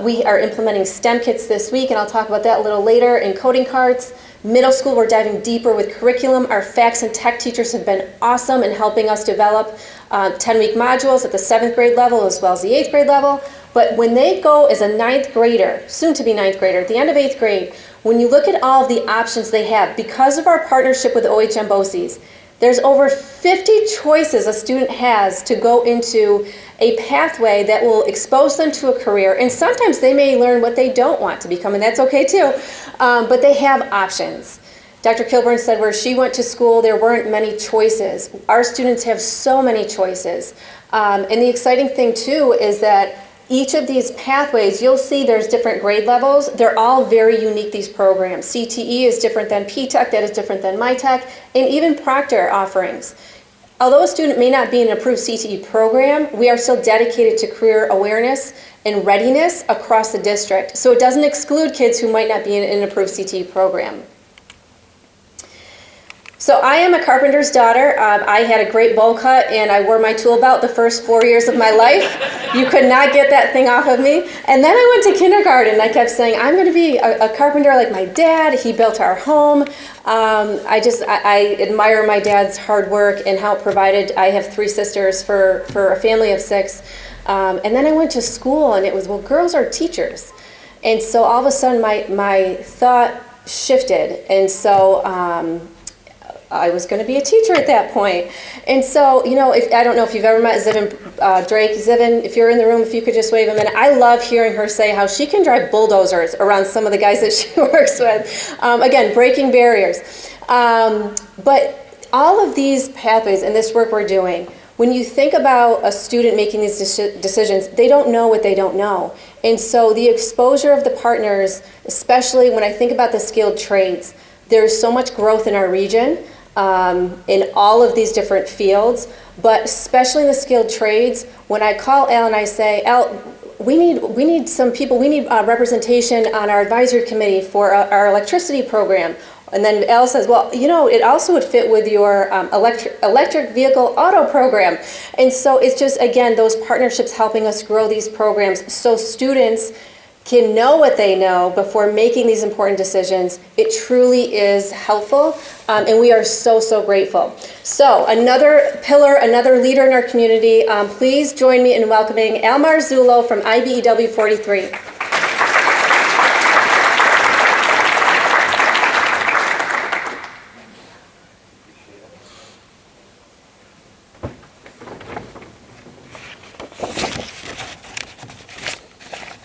[SPEAKER 1] We are implementing STEM kits this week, and I'll talk about that a little later, in coding carts. Middle school, we're diving deeper with curriculum. Our FACS and tech teachers have been awesome in helping us develop 10-week modules at the 7th grade level as well as the 8th grade level. But when they go as a 9th grader, soon to be 9th grader, at the end of 8th grade, when you look at all of the options they have, because of our partnership with OHM BOCES, there's over 50 choices a student has to go into a pathway that will expose them to a career, and sometimes they may learn what they don't want to become, and that's okay too, but they have options. Dr. Kilburn said where she went to school, there weren't many choices. Our students have so many choices. And the exciting thing too is that each of these pathways, you'll see there's different grade levels. They're all very unique, these programs. CTE is different than P-TECH, that is different than MyTech, and even Proctor offerings. Although a student may not be in an approved CTE program, we are still dedicated to career awareness and readiness across the district. So it doesn't exclude kids who might not be in an approved CTE program. So I am a carpenter's daughter. I had a great bowl cut and I wore my tool belt the first 4 years of my life. You could not get that thing off of me. And then I went to kindergarten and I kept saying, I'm going to be a carpenter like my dad. He built our home. I admire my dad's hard work and how it provided. I have 3 sisters for a family of 6. And then I went to school and it was, well, girls are teachers. And so all of a sudden my thought shifted. And so I was going to be a teacher at that point. And so, you know, I don't know if you've ever met Zivin Drake. Zivin, if you're in the room, if you could just wave a minute. I love hearing her say how she can drive bulldozers around some of the guys that she works with. Again, breaking barriers. But all of these pathways and this work we're doing, when you think about a student making these decisions, they don't know what they don't know. And so the exposure of the partners, especially when I think about the skilled trades, there's so much growth in our region. In all of these different fields, but especially in the skilled trades, when I call Al and I say, Al, we need some people, we need representation on our advisory committee for our electricity program. And then Al says, well, you know, it also would fit with your electric vehicle auto program. And so it's just, again, those partnerships helping us grow these programs so students can know what they know before making these important decisions. It truly is helpful, and we are so, so grateful. So another pillar, another leader in our community, please join me in welcoming Al Marzullo from IBEW 43.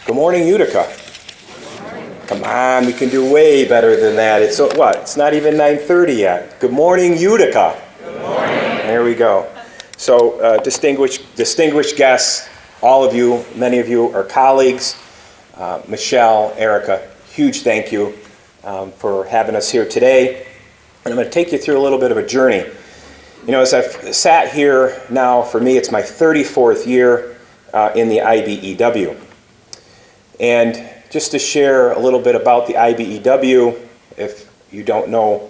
[SPEAKER 6] Good morning, Utica. Come on, we can do way better than that. It's what? It's not even 9:30 yet. Good morning, Utica. Good morning. There we go. So, distinguished guests, all of you, many of you are colleagues. Michelle, Erica, huge thank you for having us here today. And I'm going to take you through a little bit of a journey. You know, as I've sat here now, for me, it's my 34th year in the IBEW. And just to share a little bit about the IBEW, if you don't know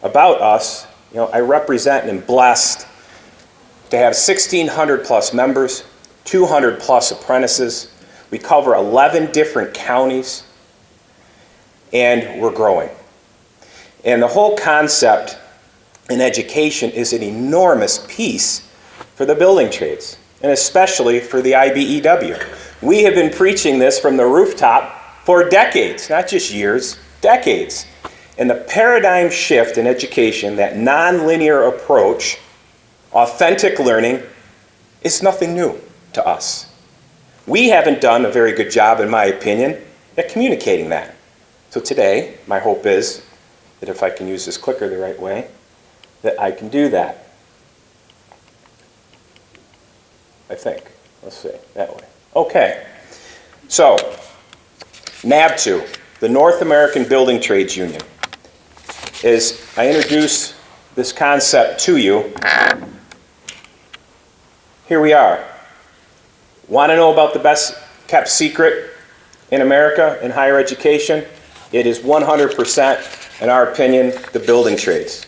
[SPEAKER 6] about us, you know, I represent and am blessed to have 1,600 plus members, 200 plus apprentices. We cover 11 different counties, and we're growing. And the whole concept in education is an enormous piece for the building trades, and especially for the IBEW. We have been preaching this from the rooftop for decades, not just years, decades. And the paradigm shift in education, that nonlinear approach, authentic learning, is nothing new to us. We haven't done a very good job, in my opinion, at communicating that. So today, my hope is that if I can use this clicker the right way, that I can do that. I think. Let's see, that way. Okay, so NABTU, the North American Building Trades Union. As I introduce this concept to you, here we are. Want to know about the best kept secret in America in higher education? It is 100%, in our opinion, the building trades.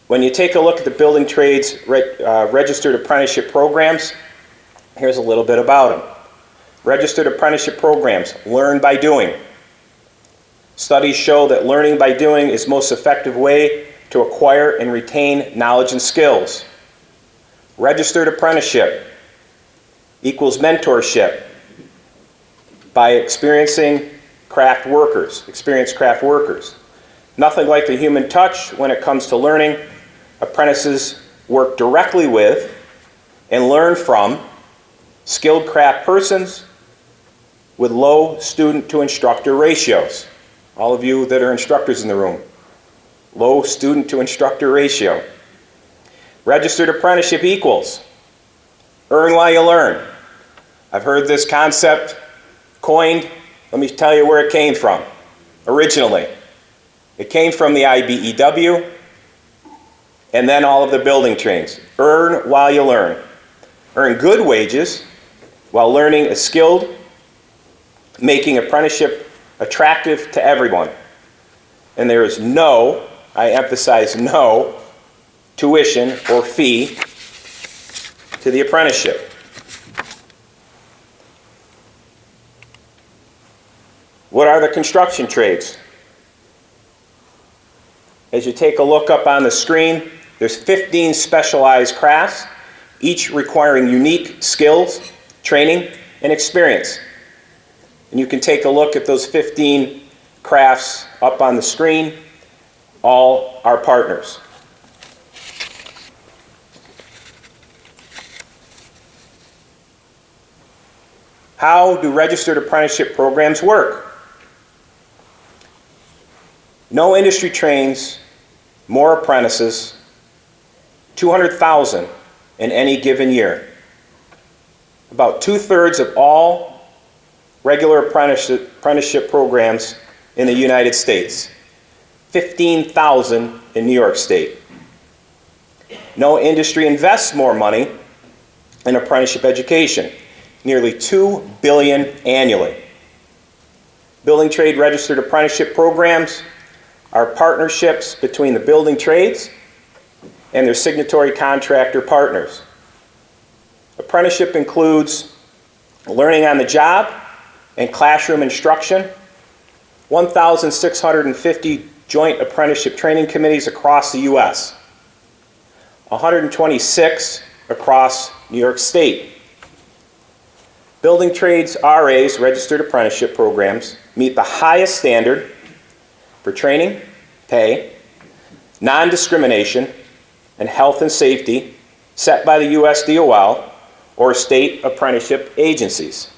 [SPEAKER 6] When you take a look at the building trades registered apprenticeship programs, here's a little bit about them. Registered apprenticeship programs, learn by doing. Studies show that learning by doing is the most effective way to acquire and retain knowledge and skills. Registered apprenticeship equals mentorship by experienced craft workers. Nothing like the human touch when it comes to learning. Apprentices work directly with and learn from skilled craft persons with low student to instructor ratios. All of you that are instructors in the room. Low student to instructor ratio. Registered apprenticeship equals earn while you learn. I've heard this concept coined. Let me tell you where it came from originally. It came from the IBEW and then all of the building trades. Earn while you learn. Earn good wages while learning is skilled, making apprenticeship attractive to everyone. And there is no, I emphasize no, tuition or fee to the apprenticeship. What are the construction trades? As you take a look up on the screen, there's 15 specialized crafts, each requiring unique skills, training, and experience. And you can take a look at those 15 crafts up on the screen. All are partners. How do registered apprenticeship programs work? No industry trains more apprentices, 200,000 in any given year. About 2/3 of all regular apprenticeship programs in the United States, 15,000 in New York State. No industry invests more money in apprenticeship education, nearly $2 billion annually. Building trade registered apprenticeship programs are partnerships between the building trades and their signatory contractor partners. Apprenticeship includes learning on the job and classroom instruction, 1,650 joint apprenticeship training committees across the U.S., 126 across New York State. Building trades RAs, registered apprenticeship programs, meet the highest standard for training, pay, non-discrimination, and health and safety set by the U.S. DOL or state apprenticeship agencies.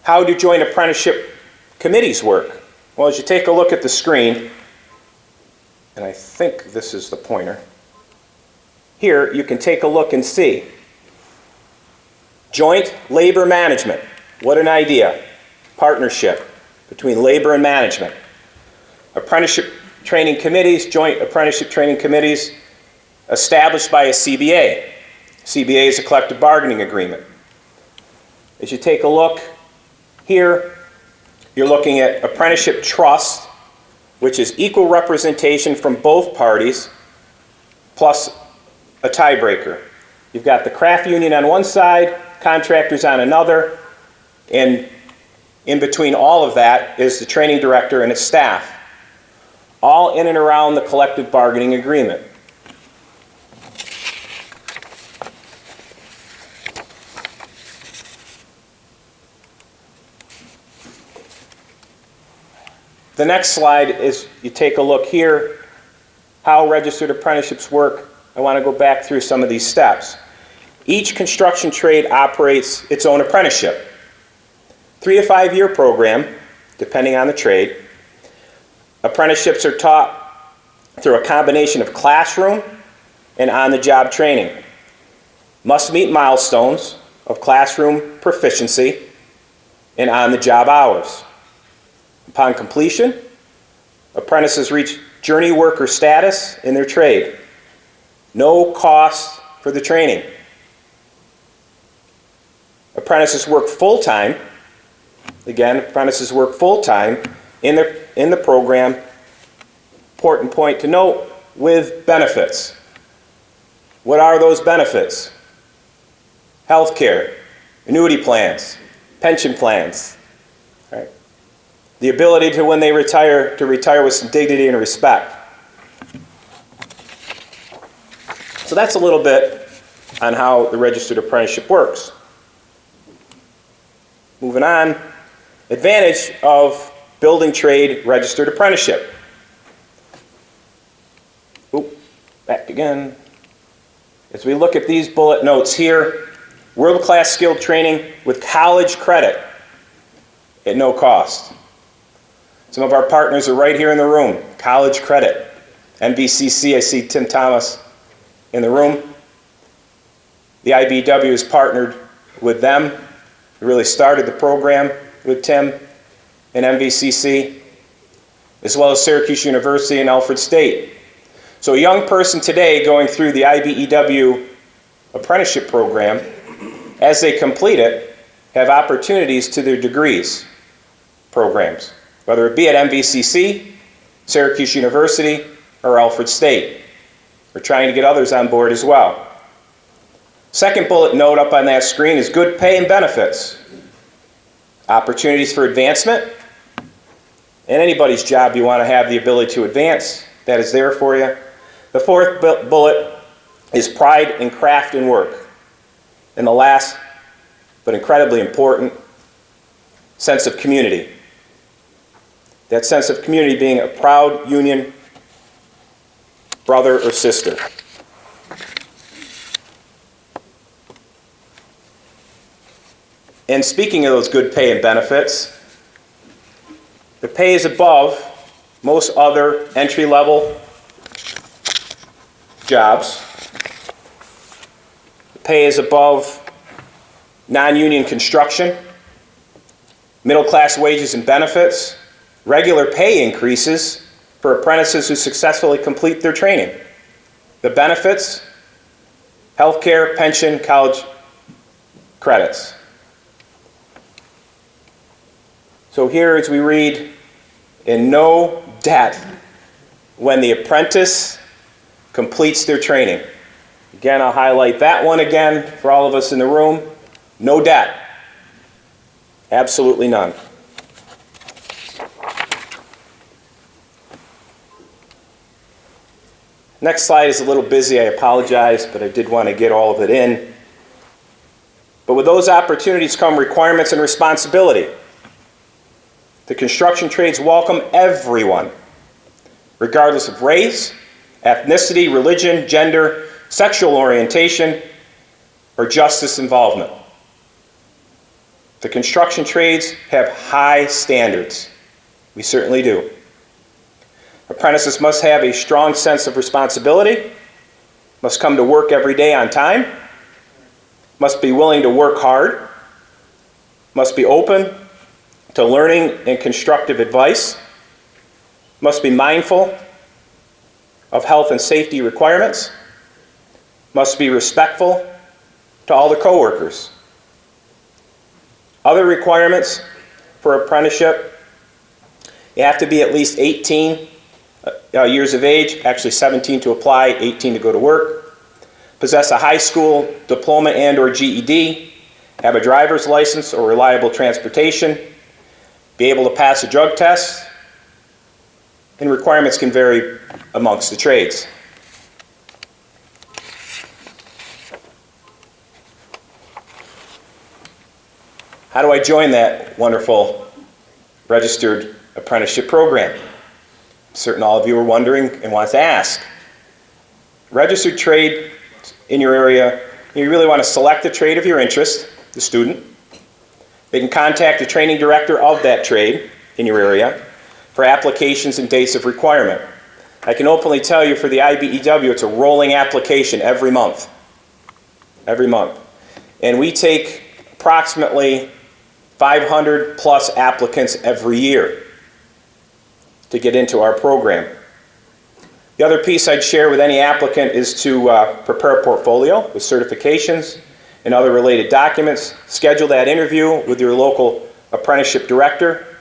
[SPEAKER 6] How do joint apprenticeship committees work? Well, as you take a look at the screen, and I think this is the pointer, here you can take a look and see. Joint labor management. What an idea. Partnership between labor and management. Apprenticeship training committees, joint apprenticeship training committees established by a CBA. CBA is a collective bargaining agreement. As you take a look here, you're looking at apprenticeship trust, which is equal representation from both parties, plus a tiebreaker. You've got the craft union on one side, contractors on another, and in between all of that is the training director and his staff, all in and around the collective bargaining agreement. The next slide is, you take a look here, how registered apprenticeships work. I want to go back through some of these steps. Each construction trade operates its own apprenticeship. 3 to 5 year program, depending on the trade. Apprenticeships are taught through a combination of classroom and on-the-job training. Must meet milestones of classroom proficiency and on-the-job hours. Upon completion, apprentices reach journey worker status in their trade. No cost for the training. Apprentices work full-time. Again, apprentices work full-time in the program. Important point to note, with benefits. What are those benefits? Health care, annuity plans, pension plans, right? The ability to, when they retire, to retire with some dignity and respect. So that's a little bit on how the registered apprenticeship works. Moving on, advantage of building trade registered apprenticeship. Oop, back again. As we look at these bullet notes here, world-class skilled training with college credit at no cost. Some of our partners are right here in the room. College credit. MVCC, I see Tim Thomas in the room. The IBEW has partnered with them. We really started the program with Tim and MVCC, as well as Syracuse University and Alfred State. So a young person today going through the IBEW apprenticeship program, as they complete it, have opportunities to their degrees programs, whether it be at MVCC, Syracuse University, or Alfred State. We're trying to get others on board as well. Second bullet note up on that screen is good pay and benefits. Opportunities for advancement. In anybody's job, you want to have the ability to advance. That is there for you. The fourth bullet is pride in craft and work. And the last, but incredibly important, sense of community. That sense of community being a proud union brother or sister. And speaking of those good pay and benefits, the pay is above most other entry-level jobs. The pay is above non-union construction, middle-class wages and benefits, regular pay increases for apprentices who successfully complete their training. The benefits, healthcare, pension, college credits. So here, as we read, in no debt when the apprentice completes their training. Again, I'll highlight that one again for all of us in the room. No debt. Absolutely none. Next slide is a little busy, I apologize, but I did want to get all of it in. But with those opportunities come requirements and responsibility. The construction trades welcome everyone, regardless of race, ethnicity, religion, gender, sexual orientation, or justice involvement. The construction trades have high standards. We certainly do. Apprentices must have a strong sense of responsibility, must come to work every day on time, must be willing to work hard, must be open to learning and constructive advice, must be mindful of health and safety requirements, must be respectful to all the coworkers. Other requirements for apprenticeship: you have to be at least 18 years of age, actually 17 to apply, 18 to go to work, possess a high school diploma and or GED, have a driver's license or reliable transportation, be able to pass a drug test, and requirements can vary amongst the trades. How do I join that wonderful registered apprenticeship program? I'm certain all of you are wondering and want to ask. Registered trade in your area, you really want to select the trade of your interest, the student. They can contact the training director of that trade in your area for applications and dates of requirement. I can openly tell you for the IBEW, it's a rolling application every month. Every month. And we take approximately 500 plus applicants every year to get into our program. The other piece I'd share with any applicant is to prepare a portfolio with certifications and other related documents. Schedule that interview with your local apprenticeship director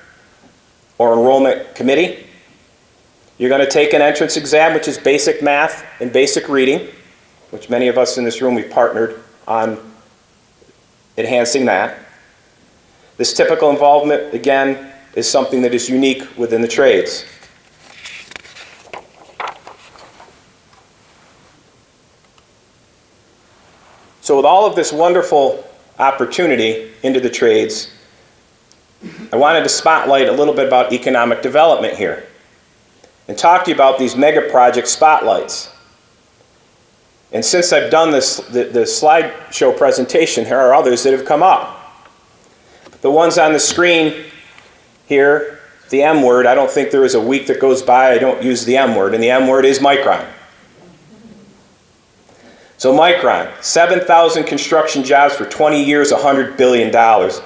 [SPEAKER 6] or enrollment committee. You're going to take an entrance exam, which is basic math and basic reading, which many of us in this room, we've partnered on enhancing that. This typical involvement, again, is something that is unique within the trades. So with all of this wonderful opportunity into the trades, I wanted to spotlight a little bit about economic development here and talk to you about these mega project spotlights. And since I've done the slideshow presentation, there are others that have come up. The ones on the screen here, the M word, I don't think there is a week that goes by I don't use the M word, and the M word is Micron. So Micron, 7,000 construction jobs for 20 years, $100 billion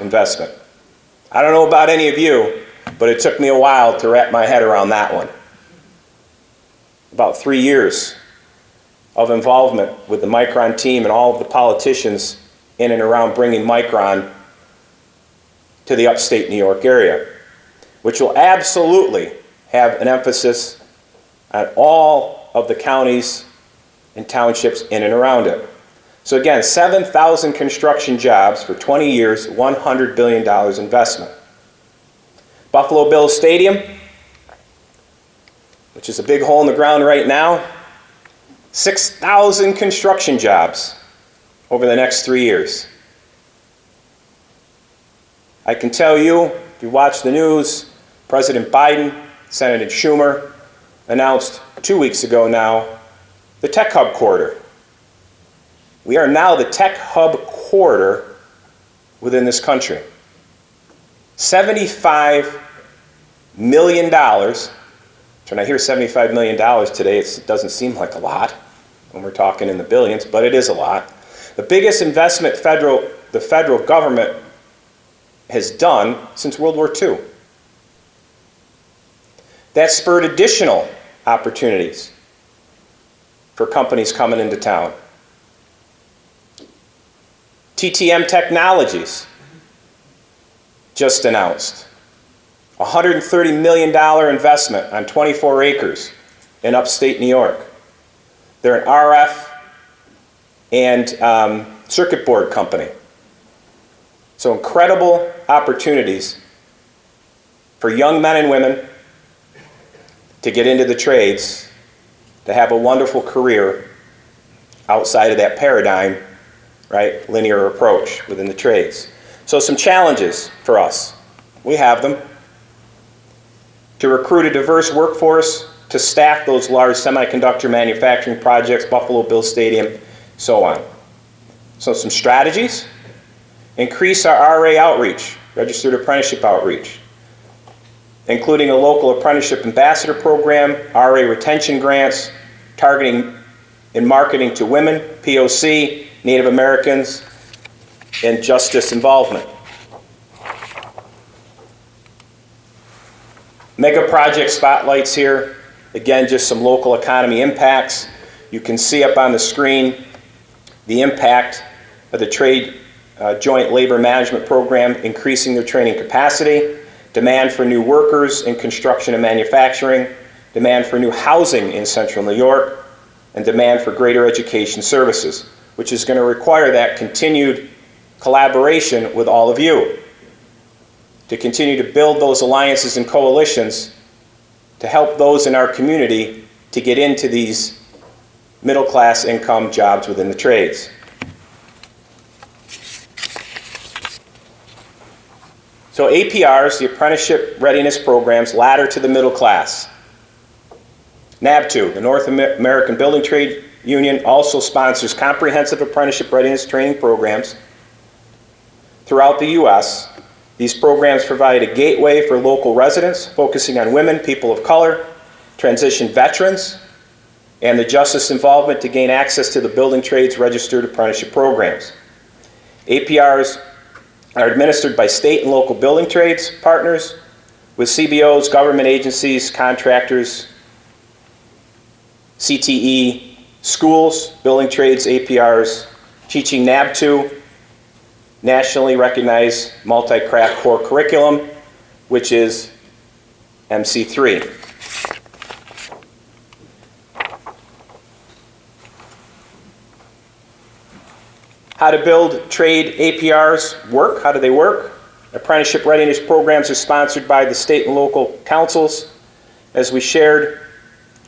[SPEAKER 6] investment. I don't know about any of you, but it took me a while to wrap my head around that one. About 3 years of involvement with the Micron team and all of the politicians in and around bringing Micron to the upstate New York area, which will absolutely have an emphasis on all of the counties and townships in and around it. So again, 7,000 construction jobs for 20 years, $100 billion investment. Buffalo Bills Stadium, which is a big hole in the ground right now, 6,000 construction jobs over the next 3 years. I can tell you, if you watch the news, President Biden, Senator Schumer announced 2 weeks ago now the Tech Hub Corridor. We are now the Tech Hub Corridor within this country. $75 million. When I hear $75 million today, it doesn't seem like a lot when we're talking in the billions, but it is a lot. The biggest investment the federal government has done since World War II. That spurred additional opportunities for companies coming into town. TTM Technologies just announced a $130 million investment on 24 acres in upstate New York. They're an RF and circuit board company. So incredible opportunities for young men and women to get into the trades, to have a wonderful career outside of that paradigm, right, linear approach within the trades. So some challenges for us. We have them. To recruit a diverse workforce, to staff those large semiconductor manufacturing projects, Buffalo Bills Stadium, so on. So some strategies. Increase our RA outreach, registered apprenticeship outreach, including a local apprenticeship ambassador program, RA retention grants, targeting and marketing to women, POC, Native Americans, and justice involvement. Mega project spotlights here. Again, just some local economy impacts. You can see up on the screen the impact of the trade joint labor management program, increasing their training capacity, demand for new workers in construction and manufacturing, demand for new housing in central New York, and demand for greater education services, which is going to require that continued collaboration with all of you to continue to build those alliances and coalitions to help those in our community to get into these middle-class income jobs within the trades. So APRs, the Apprenticeship Readiness Programs, ladder to the middle class. NABTU, the North American Building Trade Union, also sponsors comprehensive apprenticeship readiness training programs throughout the U.S. These programs provide a gateway for local residents, focusing on women, people of color, transition veterans, and the justice involvement to gain access to the building trades registered apprenticeship programs. APRs are administered by state and local building trades partners with CBOs, government agencies, contractors, CTE, schools, building trades, APRs, teaching NABTU, nationally recognized multi-craft core curriculum, which is MC3. How to build trade APRs work? How do they work? Apprenticeship readiness programs are sponsored by the state and local councils. As we shared,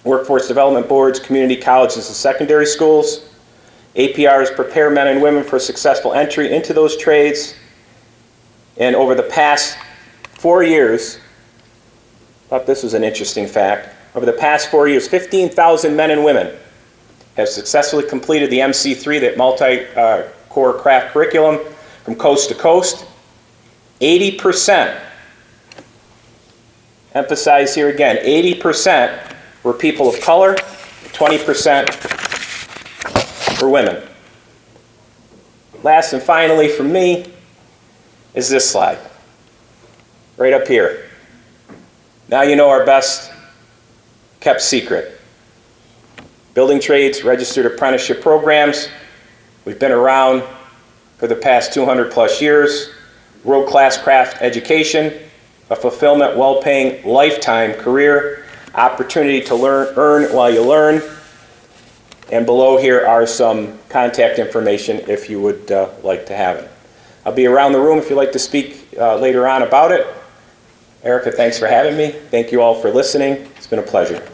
[SPEAKER 6] workforce development boards, community colleges, and secondary schools. APRs prepare men and women for successful entry into those trades. And over the past 4 years, I thought this was an interesting fact, over the past 4 years, 15,000 men and women have successfully completed the MC3, that multi-core craft curriculum, from coast to coast. 80%, emphasize here again, 80% were people of color, 20% were women. Last and finally for me is this slide, right up here. Now you know our best kept secret. Building trades, registered apprenticeship programs. We've been around for the past 200 plus years. World-class craft education, a fulfillment, well-paying lifetime career, opportunity to earn while you learn. And below here are some contact information if you would like to have it. I'll be around the room if you'd like to speak later on about it. Erica, thanks for having me. Thank you all for listening. It's been a pleasure.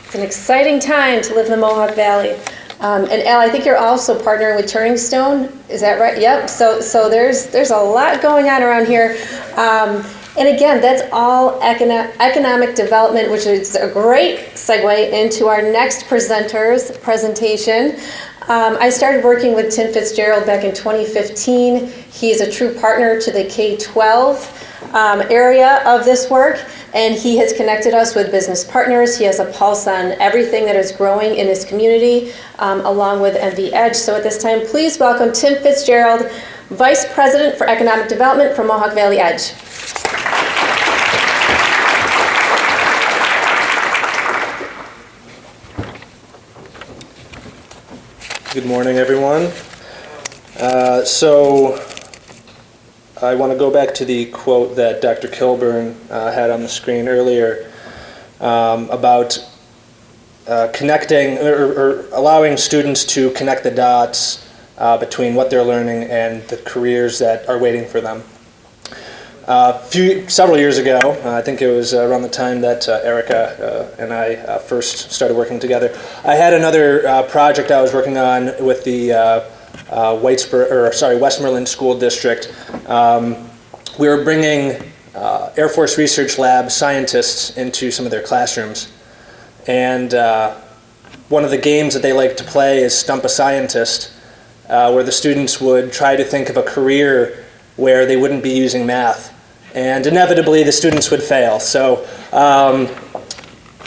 [SPEAKER 1] It's an exciting time to live in the Mohawk Valley. And Al, I think you're also partnering with Turning Stone. Is that right? Yep. So there's a lot going on around here. And again, that's all economic development, which is a great segue into our next presenter's presentation. I started working with Tim Fitzgerald back in 2015. He's a true partner to the K-12 area of this work, and he has connected us with business partners. He has a pulse on everything that is growing in his community, along with ED.D. So at this time, please welcome Tim Fitzgerald, Vice President for Economic Development for Mohawk Valley EDGE.
[SPEAKER 7] Good morning, everyone. So I want to go back to the quote that Dr. Kilburn had on the screen earlier about connecting or allowing students to connect the dots between what they're learning and the careers that are waiting for them. Several years ago, I think it was around the time that Erica and I first started working together, I had another project I was working on with the Westmoreland School District. We were bringing Air Force Research Lab scientists into some of their classrooms. And one of the games that they like to play is Stump a Scientist, where the students would try to think of a career where they wouldn't be using math. And inevitably, the students would fail. So,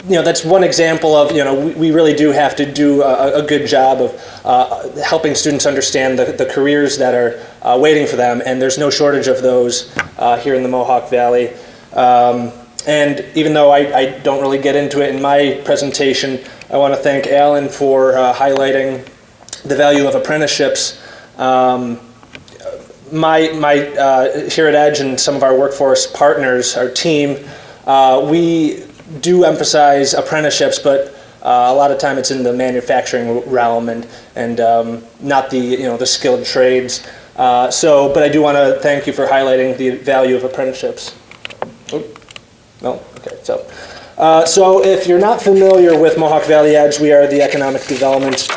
[SPEAKER 7] that's one example of, we really do have to do a good job of helping students understand the careers that are waiting for them. And there's no shortage of those here in the Mohawk Valley. And even though I don't really get into it in my presentation, I want to thank Alan for highlighting the value of apprenticeships. Here at EDGE and some of our workforce partners, our team, we do emphasize apprenticeships, but a lot of time it's in the manufacturing realm and not the skilled trades. But I do want to thank you for highlighting the value of apprenticeships. No? Okay. So if you're not familiar with Mohawk Valley EDGE, we are the economic development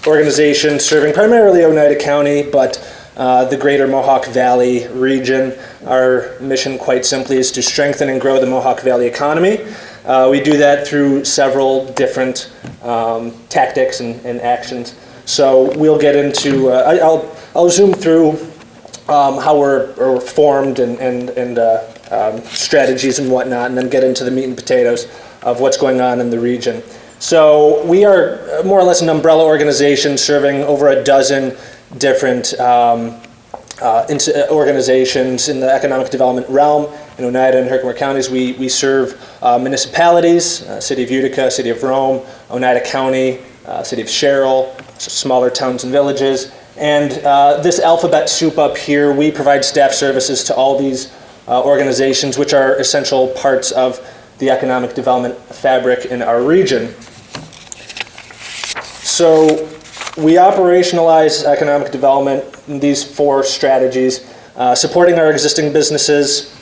[SPEAKER 7] organization serving primarily Oneida County, but the greater Mohawk Valley region. Our mission, quite simply, is to strengthen and grow the Mohawk Valley economy. We do that through several different tactics and actions. So we'll get into, I'll zoom through how we're formed and strategies and whatnot, and then get into the meat and potatoes of what's going on in the region. So we are more or less an umbrella organization serving over a dozen different organizations in the economic development realm. In Oneida and Herkimer counties, we serve municipalities, City of Utica, City of Rome, Oneida County, City of Sherrill, smaller towns and villages. And this alphabet soup up here, we provide staff services to all these organizations, which are essential parts of the economic development fabric in our region. So we operationalize economic development in these four strategies: supporting our existing businesses,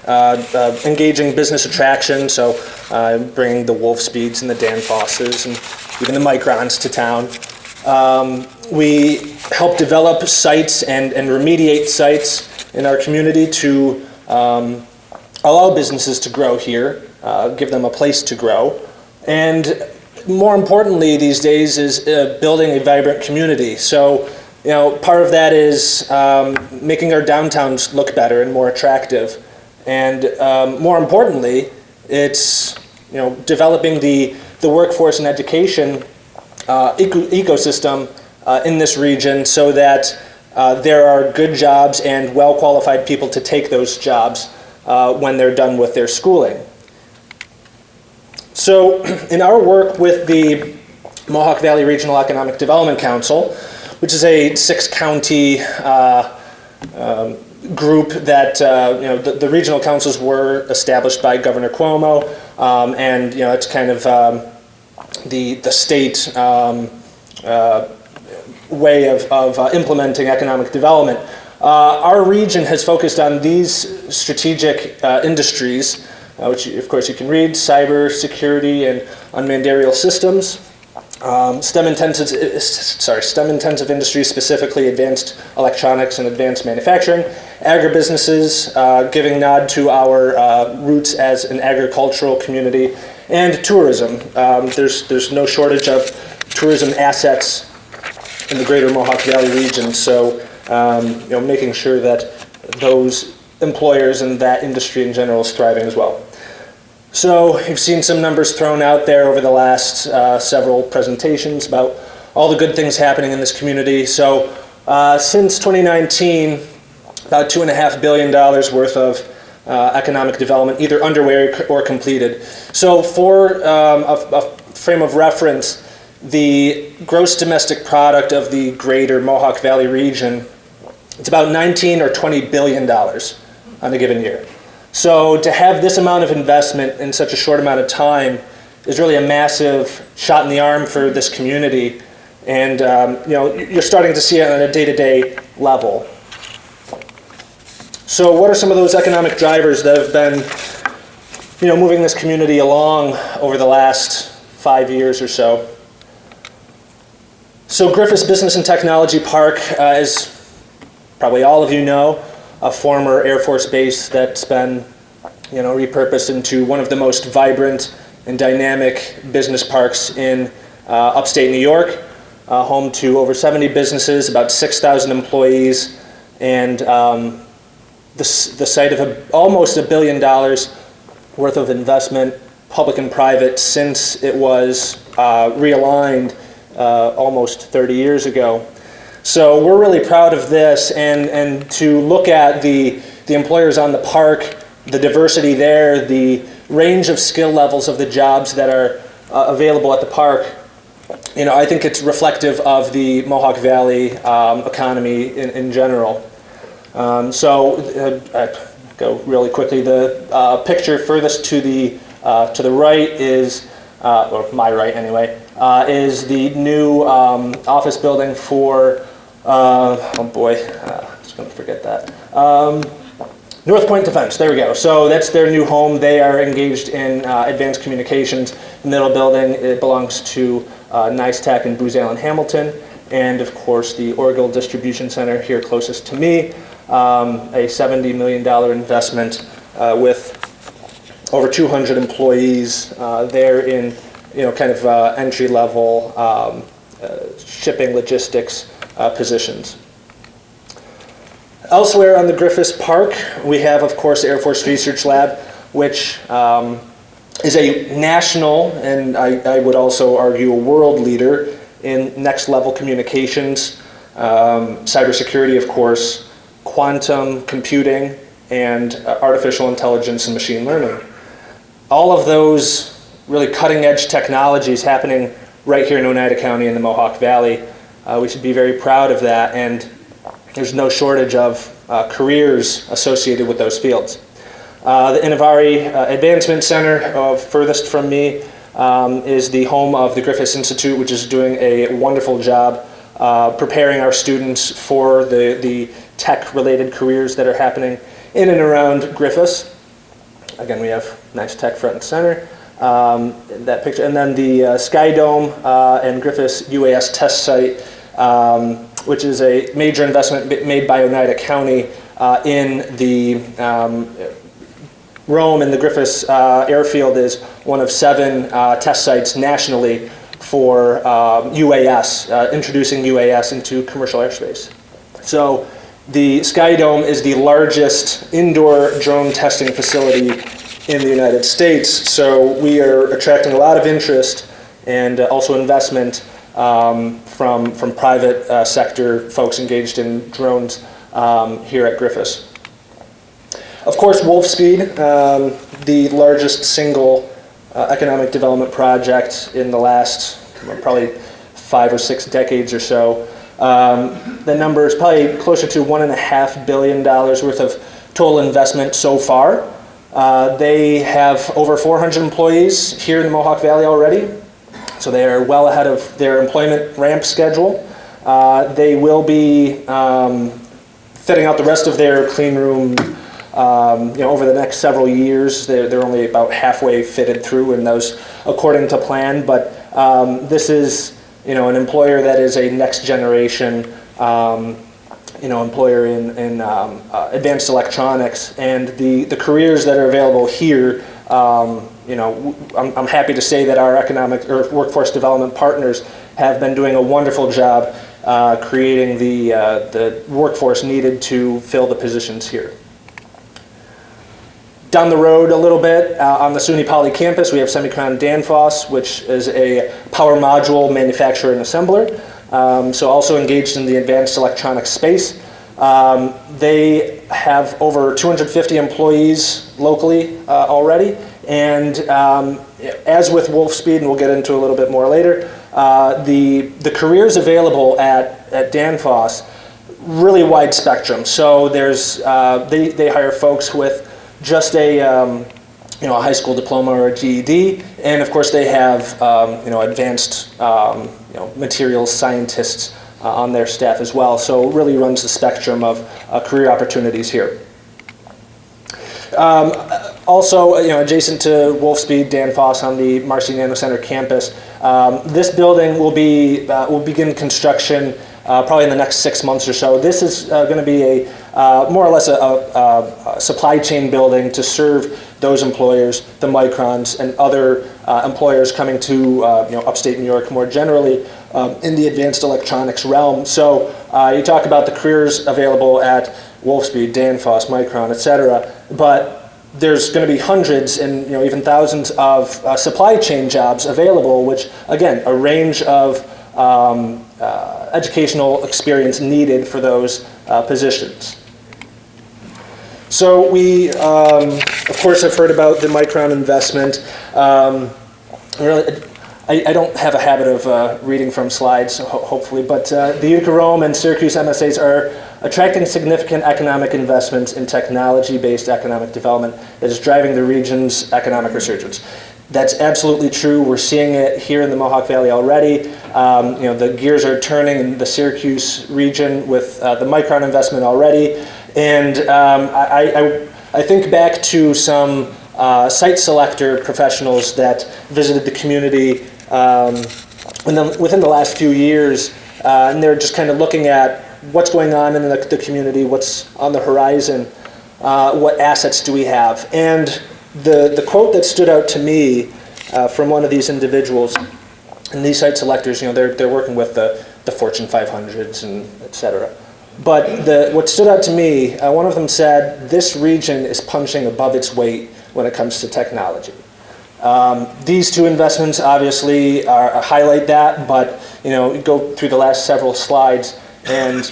[SPEAKER 7] engaging business attraction, so bringing the Wolf Speeds and the Dan Fosses and even the Microns to town. We help develop sites and remediate sites in our community to allow businesses to grow here, give them a place to grow. And more importantly these days is building a vibrant community. So, part of that is making our downtowns look better and more attractive. And more importantly, it's developing the workforce and education ecosystem in this region so that there are good jobs and well-qualified people to take those jobs when they're done with their schooling. So in our work with the Mohawk Valley Regional Economic Development Council, which is a 6-county group that the regional councils were established by Governor Cuomo, and it's kind of the state way of implementing economic development. Our region has focused on these strategic industries, which of course you can read: cyber security and unmanned aerial systems. STEM-intensive industries, specifically advanced electronics and advanced manufacturing, agribusinesses, giving nod to our roots as an agricultural community, and tourism. There's no shortage of tourism assets in the greater Mohawk Valley region, so making sure that those employers and that industry in general is thriving as well. So you've seen some numbers thrown out there over the last several presentations about all the good things happening in this community. So since 2019, about $2.5 billion worth of economic development, either underway or completed. So for a frame of reference, the gross domestic product of the greater Mohawk Valley region, it's about 19 or $20 billion on a given year. So to have this amount of investment in such a short amount of time is really a massive shot in the arm for this community. And you're starting to see it on a day-to-day level. So what are some of those economic drivers that have been moving this community along over the last 5 years or so? So Griffiths Business and Technology Park, as probably all of you know, a former Air Force base that's been, repurposed into one of the most vibrant and dynamic business parks in upstate New York, home to over 70 businesses, about 6,000 employees, and the site of almost $1 billion worth of investment, public and private, since it was realigned almost 30 years ago. So we're really proud of this, and to look at the employers on the park, the diversity there, the range of skill levels of the jobs that are available at the park, I think it's reflective of the Mohawk Valley economy in general. I go really quickly. The picture furthest to the right is, or my right anyway, is the new office building for, oh boy, I was going to forget that. North Point Defense, there we go. So that's their new home. They are engaged in advanced communications. The middle building, it belongs to NICE-Tech in Booz Allen Hamilton, and of course the Orgill Distribution Center here closest to me, a $70 million investment with over 200 employees there in kind of entry-level shipping logistics positions. Elsewhere on the Griffiths Park, we have, of course, Air Force Research Lab, which is a national, and I would also argue a world leader in next-level communications, cybersecurity, of course, quantum computing, and artificial intelligence and machine learning. All of those really cutting-edge technologies happening right here in Oneida County in the Mohawk Valley. We should be very proud of that, and there's no shortage of careers associated with those fields. The Innovari Advancement Center, furthest from me, is the home of the Griffiths Institute, which is doing a wonderful job preparing our students for the tech-related careers that are happening in and around Griffiths. again, we have nice tech front and center. That picture, and then the Sky Dome and Griffiths UAS test site, which is a major investment made by Oneida County in the Rome, and the Griffiths airfield is one of 7 test sites nationally for UAS, introducing UAS into commercial airspace. So the Sky Dome is the largest indoor drone testing facility in the United States. So we are attracting a lot of interest and also investment from private sector folks engaged in drones here at Griffiths. Of course, Wolfspeed, the largest single economic development project in the last probably 5 or 6 decades or so. The number is probably closer to $1.5 billion worth of total investment so far. They have over 400 employees here in the Mohawk Valley already, so they are well ahead of their employment ramp schedule. They will be fitting out the rest of their clean room over the next several years. They're only about halfway fitted through, and those according to plan. But this is an employer that is a next generation employer in advanced electronics, and the careers that are available here. I'm happy to say that our economic or workforce development partners have been doing a wonderful job creating the workforce needed to fill the positions here. Down the road a little bit, on the SUNY Poly campus, we have Semicon Danfoss, which is a power module manufacturer and assembler, so also engaged in the advanced electronics space. They have over 250 employees locally already, and as with Wolfspeed, and we'll get into a little bit more later, the careers available at Danfoss, really wide spectrum. So there's they hire folks with just a high school diploma or a GED, and of course they have advanced materials scientists on their staff as well. So it really runs the spectrum of career opportunities here. Also, adjacent to Wolfspeed, Danfoss on the Marcy Nano Center campus, this building will begin construction probably in the next 6 months or so. This is going to be a more or less a supply chain building to serve those employers, the Microns, and other employers coming to upstate New York more generally in the advanced electronics realm. So you talk about the careers available at Wolfspeed, Danfoss, Micron, etc., but there's going to be hundreds and even thousands of supply chain jobs available, which again, a range of educational experience needed for those positions. So we, of course, have heard about the Micron investment. Really, I don't have a habit of reading from slides, hopefully, but the Utica Rome and Syracuse MSAs are attracting significant economic investments in technology-based economic development that is driving the region's economic resurgence. That's absolutely true. We're seeing it here in the Mohawk Valley already. The gears are turning in the Syracuse region with the Micron investment already. And I think back to some site selector professionals that visited the community within the last few years, and they're just kind of looking at what's going on in the community, what's on the horizon, what assets do we have. And the quote that stood out to me from one of these individuals, and these site selectors, they're working with the Fortune 500s and et cetera. But what stood out to me, one of them said, this region is punching above its weight when it comes to technology. These two investments obviously highlight that, but go through the last several slides, and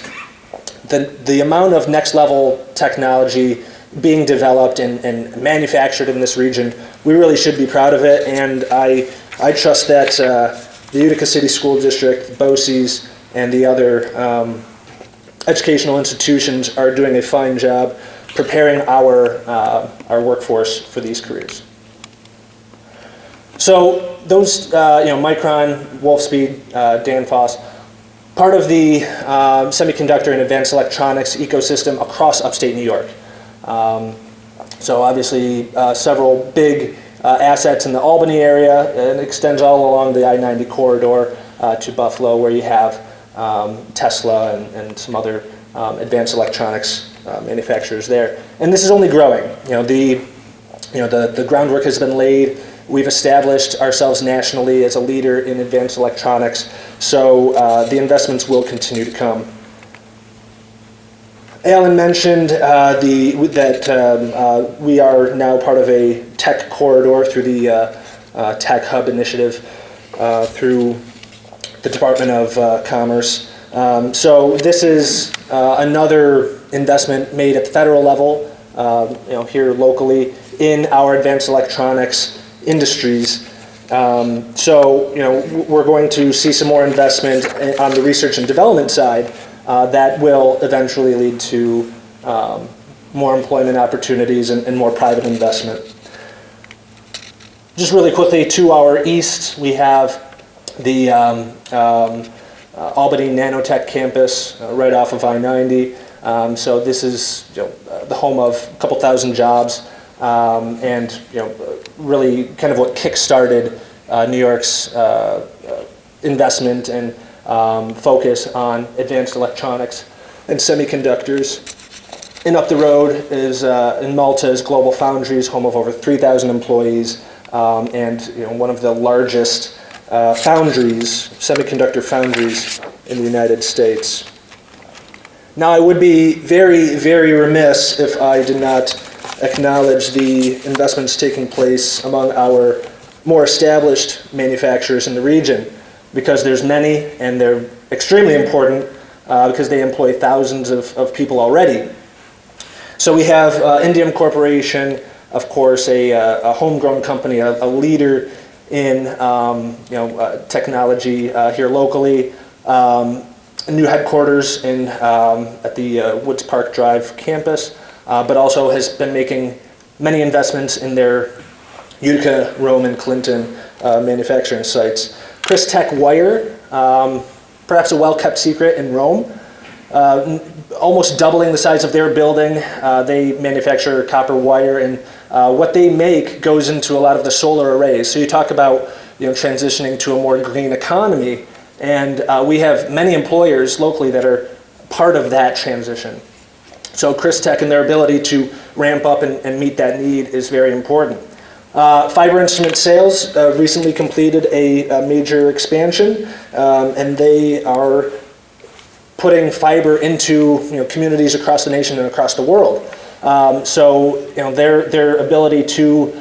[SPEAKER 7] the amount of next level technology being developed and manufactured in this region, we really should be proud of it. And I trust that the Utica City School District, BOCES, and the other educational institutions are doing a fine job preparing our workforce for these careers. So those, Micron, Wolfspeed, Danfoss, part of the semiconductor and advanced electronics ecosystem across upstate New York. So obviously several big assets in the Albany area, and it extends all along the I-90 corridor to Buffalo, where you have Tesla and some other advanced electronics manufacturers there. And this is only growing. The groundwork has been laid. We've established ourselves nationally as a leader in advanced electronics, so the investments will continue to come. Alan mentioned that we are now part of a tech corridor through the Tech Hub initiative through the Department of Commerce. So this is another investment made at the federal level, here locally in our advanced electronics industries. So we're going to see some more investment on the research and development side. That will eventually lead to more employment opportunities and more private investment. Just really quickly, to our east, we have the Albany Nanotech campus right off of I-90. So this is the home of a couple thousand jobs, and really kind of what kick-started New York's investment and focus on advanced electronics and semiconductors. And up the road is in Malta is Global Foundries, home of over 3,000 employees, and one of the largest semiconductor foundries in the United States. Now, I would be very, very remiss if I did not acknowledge the investments taking place among our more established manufacturers in the region, because there's many, and they're extremely important because they employ thousands of people already. So we have Indium Corporation, of course, a homegrown company, a leader in technology here locally. New headquarters at the Woods Park Drive campus, but also has been making many investments in their Utica, Rome, and Clinton manufacturing sites. Chris Tech Wire, perhaps a well-kept secret in Rome, almost doubling the size of their building. They manufacture copper wire, and what they make goes into a lot of the solar arrays. So you talk about transitioning to a more green economy, and we have many employers locally that are part of that transition. So Chris Tech and their ability to ramp up and meet that need is very important. Fiber Instrument Sales recently completed a major expansion, and they are putting fiber into communities across the nation and across the world. So their ability to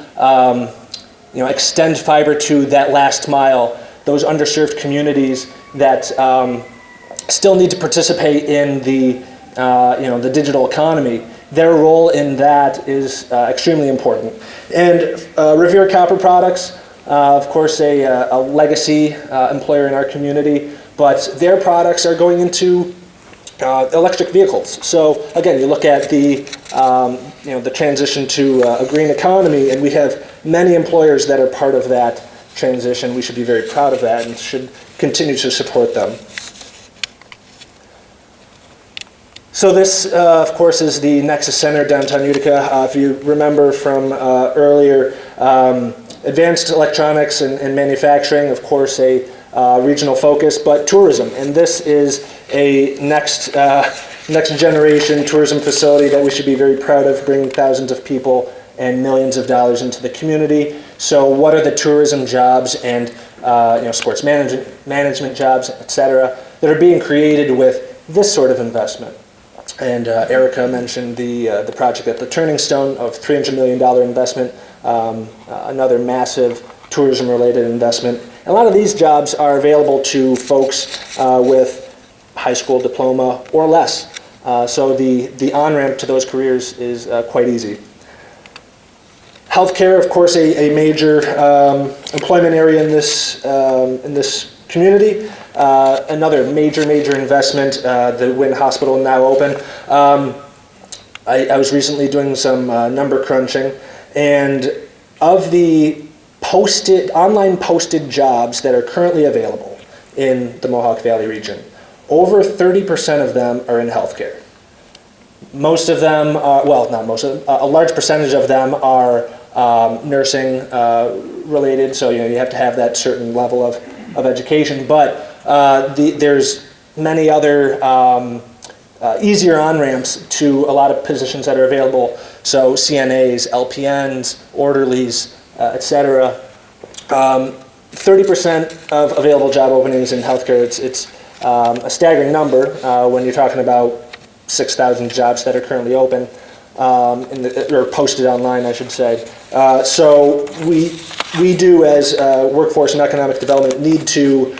[SPEAKER 7] extend fiber to that last mile, those underserved communities that still need to participate in the digital economy. Their role in that is extremely important. And Revere Copper Products, of course, a legacy employer in our community, but their products are going into electric vehicles. So again, you look at the transition to a green economy, and we have many employers that are part of that transition. We should be very proud of that and should continue to support them. So this, of course, is the Nexus Center downtown Utica. If you remember from earlier, advanced electronics and manufacturing, of course, a regional focus, but tourism. And this is a next generation tourism facility that we should be very proud of, bringing thousands of people and millions of dollars into the community. So what are the tourism jobs and sports management jobs, et cetera, that are being created with this sort of investment? And Erica mentioned the project at the Turning Stone of $300 million investment, another massive tourism-related investment. And a lot of these jobs are available to folks with high school diploma or less. So the on-ramp to those careers is quite easy. Healthcare, of course, a major employment area in this community. Another major investment, the Wynn Hospital now open. I was recently doing some number crunching, and of the online posted jobs that are currently available in the Mohawk Valley region, over 30% of them are in healthcare. Most of them are, well, not most of them, a large percentage of them are nursing related, so you have to have that certain level of education, but there's many other easier on-ramps to a lot of positions that are available, so CNAs, LPNs, orderlies, etc. 30% of available job openings in healthcare, it's a staggering number when you're talking about 6,000 jobs that are currently open, or posted online, I should say. So we do, as Workforce and Economic Development, need to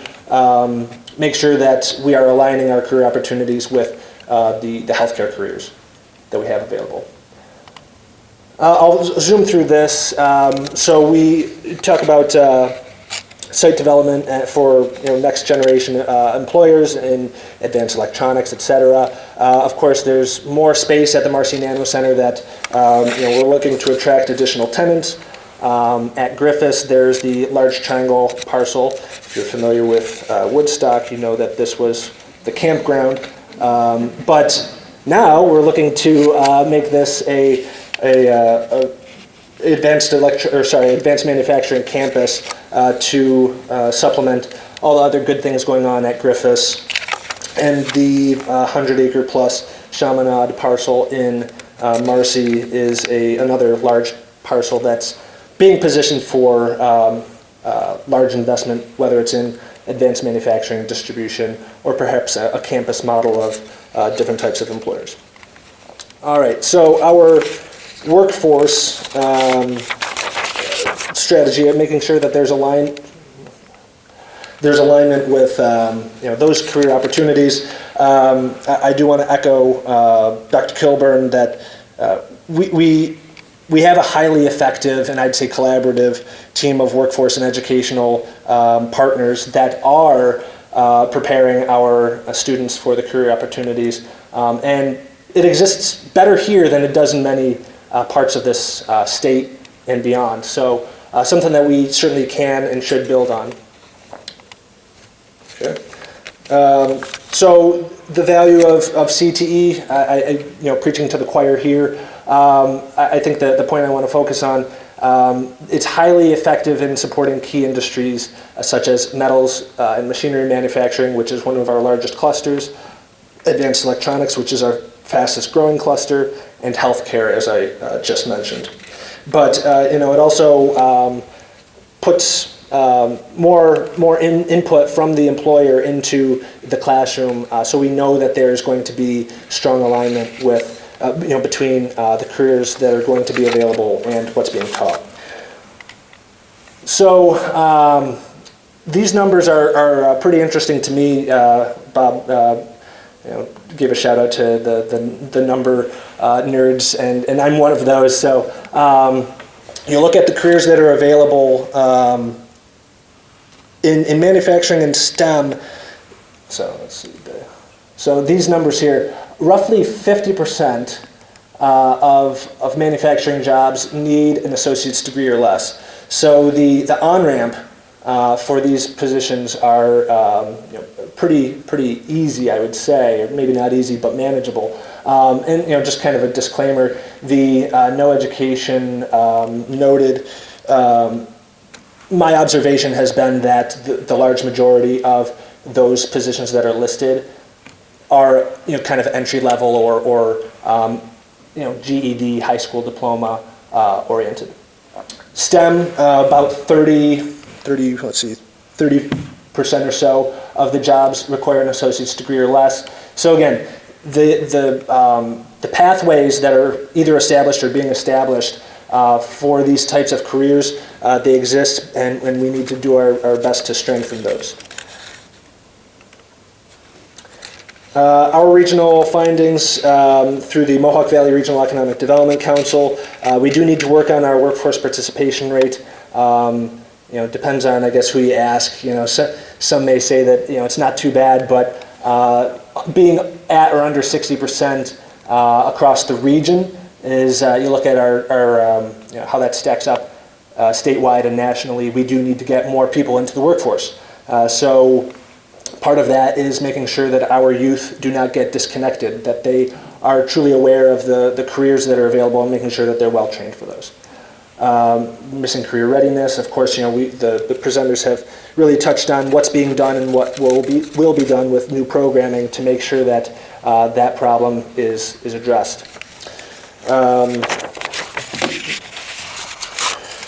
[SPEAKER 7] make sure that we are aligning our career opportunities with the healthcare careers that we have available. I'll zoom through this. So we talk about site development for next generation employers in advanced electronics, etc. Of course, there's more space at the Marcy Nano Center that we're looking to attract additional tenants. At Griffiths, there's the large triangle parcel. If you're familiar with Woodstock, you know that this was the campground. But now we're looking to make this a advanced manufacturing campus to supplement all the other good things going on at Griffiths, and the 100-acre plus Chaminade parcel in Marcy is another large parcel that's being positioned for large investment, whether it's in advanced manufacturing, distribution, or perhaps a campus model of different types of employers. All right, so our workforce strategy of making sure that there's alignment with those career opportunities. I do want to echo Dr. Kilburn that we have a highly effective and I'd say collaborative team of workforce and educational partners that are preparing our students for the career opportunities, and it exists better here than it does in many parts of this state and beyond. So something that we certainly can and should build on. Okay. So the value of CTE, preaching to the choir here, I think that the point I want to focus on, it's highly effective in supporting key industries such as metals and machinery manufacturing, which is one of our largest clusters, advanced electronics, which is our fastest growing cluster, and healthcare, as I just mentioned. But it also puts more input from the employer into the classroom, so we know that there's going to be strong alignment with between the careers that are going to be available and what's being taught. So these numbers are pretty interesting to me. Bob gave a shout out to the number nerds, and I'm one of those. So you look at the careers that are available in manufacturing and STEM. So let's see. So these numbers here, roughly 50% of manufacturing jobs need an associate's degree or less. So the on-ramp for these positions are pretty easy, I would say, or maybe not easy, but manageable. And just kind of a disclaimer: the no education noted. My observation has been that the large majority of those positions that are listed are kind of entry level or GED, high school diploma oriented. STEM, about 30% or so of the jobs require an associate's degree or less. So again, the pathways that are either established or being established for these types of careers, they exist, and we need to do our best to strengthen those. Our regional findings through the Mohawk Valley Regional Economic Development Council, we do need to work on our workforce participation rate. Depends on, I guess, who you ask. Some may say that it's not too bad, but being at or under 60% across the region is, you look at our how that stacks up statewide and nationally. We do need to get more people into the workforce. So part of that is making sure that our youth do not get disconnected, that they are truly aware of the careers that are available and making sure that they're well trained for those. Missing career readiness, of course, the presenters have really touched on what's being done and what will be done with new programming to make sure that that problem is addressed.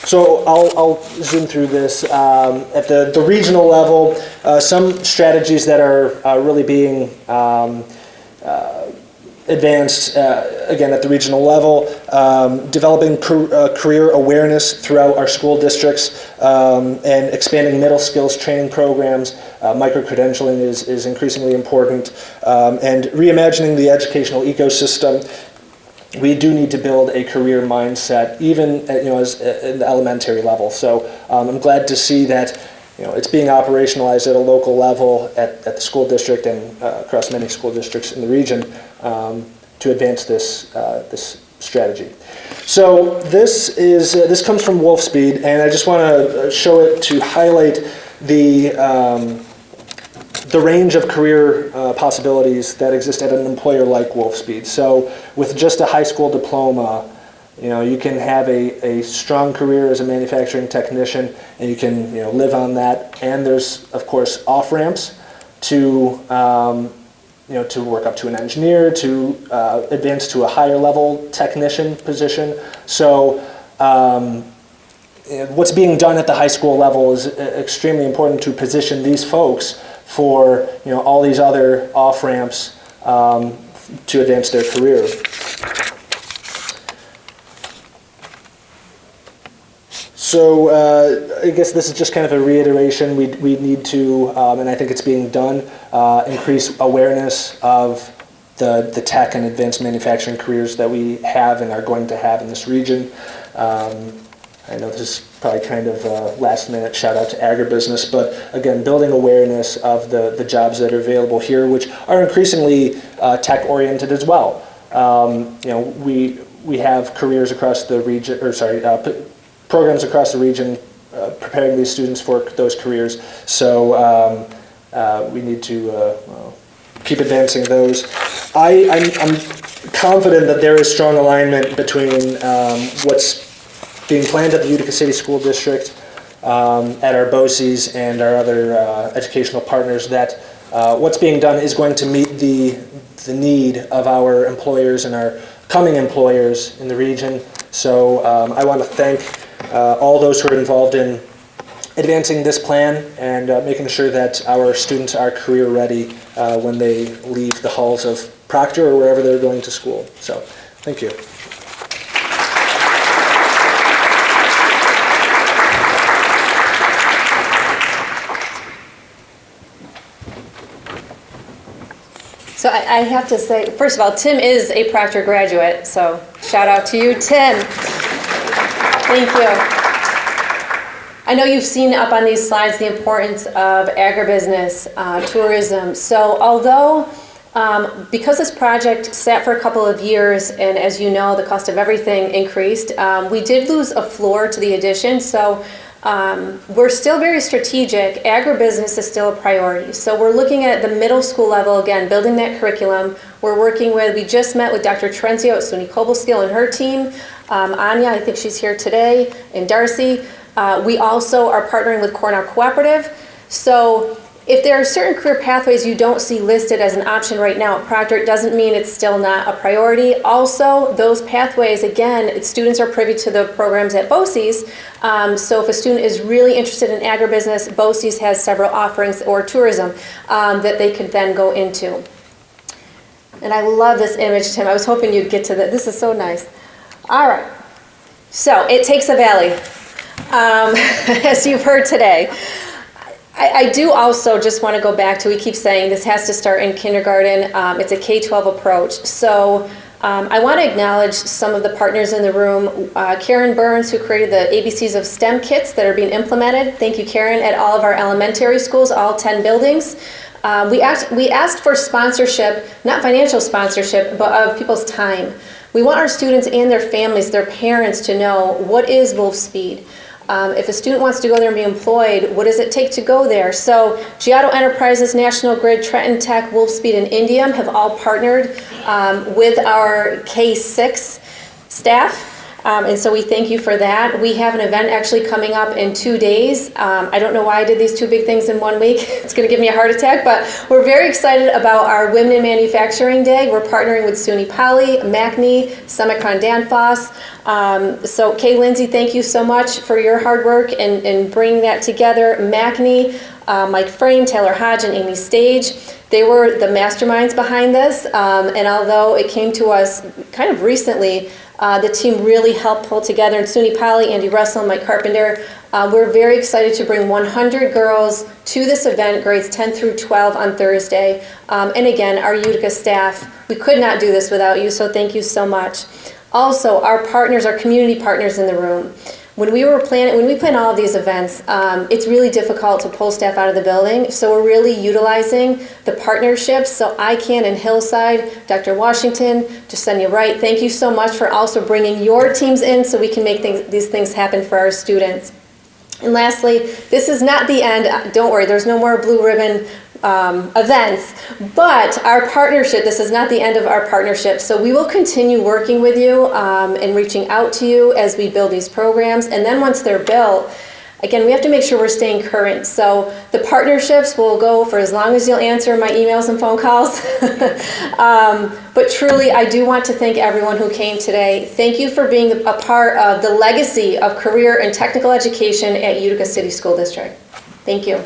[SPEAKER 7] So I'll zoom through this. At the regional level, some strategies that are really being advanced, again, at the regional level, developing career awareness throughout our school districts, and expanding middle skills training programs. Micro-credentialing is increasingly important, and reimagining the educational ecosystem. We do need to build a career mindset, even at, as at the elementary level. So I'm glad to see that it's being operationalized at a local level at the school district and across many school districts in the region to advance this strategy. So this comes from Wolfspeed, and I just want to show it to highlight the range of career possibilities that exist at an employer like Wolfspeed. So with just a high school diploma, you can have a strong career as a manufacturing technician, and you can live on that. And there's, of course, off-ramps to to work up to an engineer, to advance to a higher level technician position. So what's being done at the high school level is extremely important to position these folks for all these other off-ramps to advance their career. So I guess this is just kind of a reiteration. We need to, and I think it's being done, increase awareness of the tech and advanced manufacturing careers that we have and are going to have in this region. I know this is probably kind of a last minute shout out to agribusiness, but again, building awareness of the jobs that are available here, which are increasingly tech oriented as well. We have careers across the region, programs across the region preparing these students for those careers. So we need to keep advancing those. I'm confident that there is strong alignment between what's being planned at the Utica City School District, at our BOCES and our other educational partners, that what's being done is going to meet the need of our employers and our coming employers in the region. So I want to thank all those who are involved in advancing this plan and making sure that our students are career ready when they leave the halls of Proctor or wherever they're going to school. So thank you.
[SPEAKER 1] So I have to say, first of all, Tim is a Proctor graduate, so shout out to you, Tim. Thank you. I know you've seen up on these slides the importance of agribusiness, tourism. So although, because this project sat for a couple of years, and as you know, the cost of everything increased, we did lose a floor to the addition. So we're still very strategic. Agribusiness is still a priority. So we're looking at the middle school level, again, building that curriculum. We just met with Dr. Trenzio at SUNY Cobleskill and her team. Anya, I think she's here today, and Darcy. We also are partnering with Cornell Cooperative. So if there are certain career pathways you don't see listed as an option right now at Proctor, it doesn't mean it's still not a priority. Also, those pathways, again, students are privy to the programs at BOCES. So if a student is really interested in agribusiness, BOCES has several offerings, or tourism, that they could then go into. And I love this image, Tim. I was hoping you'd get to that. This is so nice. All right. So it takes a valley, as you've heard today. I do also just want to go back to, we keep saying this has to start in kindergarten. It's a K-12 approach. So I want to acknowledge some of the partners in the room. Karen Burns, who created the ABCs of STEM kits that are being implemented. Thank you, Karen, at all of our elementary schools, all 10 buildings. We asked for sponsorship, not financial sponsorship, but of people's time. We want our students and their families, their parents, to know what is Wolfspeed. If a student wants to go there and be employed, what does it take to go there? So Giotto Enterprises, National Grid, Trenton Tech, Wolfspeed, and Indium have all partnered with our K-6 staff. And so we thank you for that. We have an event actually coming up in 2 days. I don't know why I did these two big things in 1 week. It's going to give me a heart attack, but we're very excited about our Women in Manufacturing Day. We're partnering with SUNY Poly, MACNY, Semicon Danfoss. So Kay Lindsay, thank you so much for your hard work in bringing that together. MACNY, Mike Frame, Taylor Hodge, and Amy Stage. They were the masterminds behind this, and although it came to us kind of recently, the team really helped pull together. And SUNY Poly, Andy Russell, Mike Carpenter, we're very excited to bring 100 girls to this event, grades 10 through 12 on Thursday. And again, our Utica staff, we could not do this without you, so thank you so much. Also, our partners, our community partners in the room. When we plan all of these events, it's really difficult to pull staff out of the building, so we're really utilizing the partnerships. So ICANN and Hillside, Dr. Washington, Jasenia Wright, thank you so much for also bringing your teams in so we can make these things happen for our students. And lastly, this is not the end. Don't worry, there's no more blue ribbon events, but our partnership, this is not the end of our partnership, so we will continue working with you and reaching out to you as we build these programs. And then once they're built, again, we have to make sure we're staying current. So the partnerships will go for as long as you'll answer my emails and phone calls. But truly, I do want to thank everyone who came today. Thank you for being a part of the legacy of career and technical education at Utica City School District. Thank you.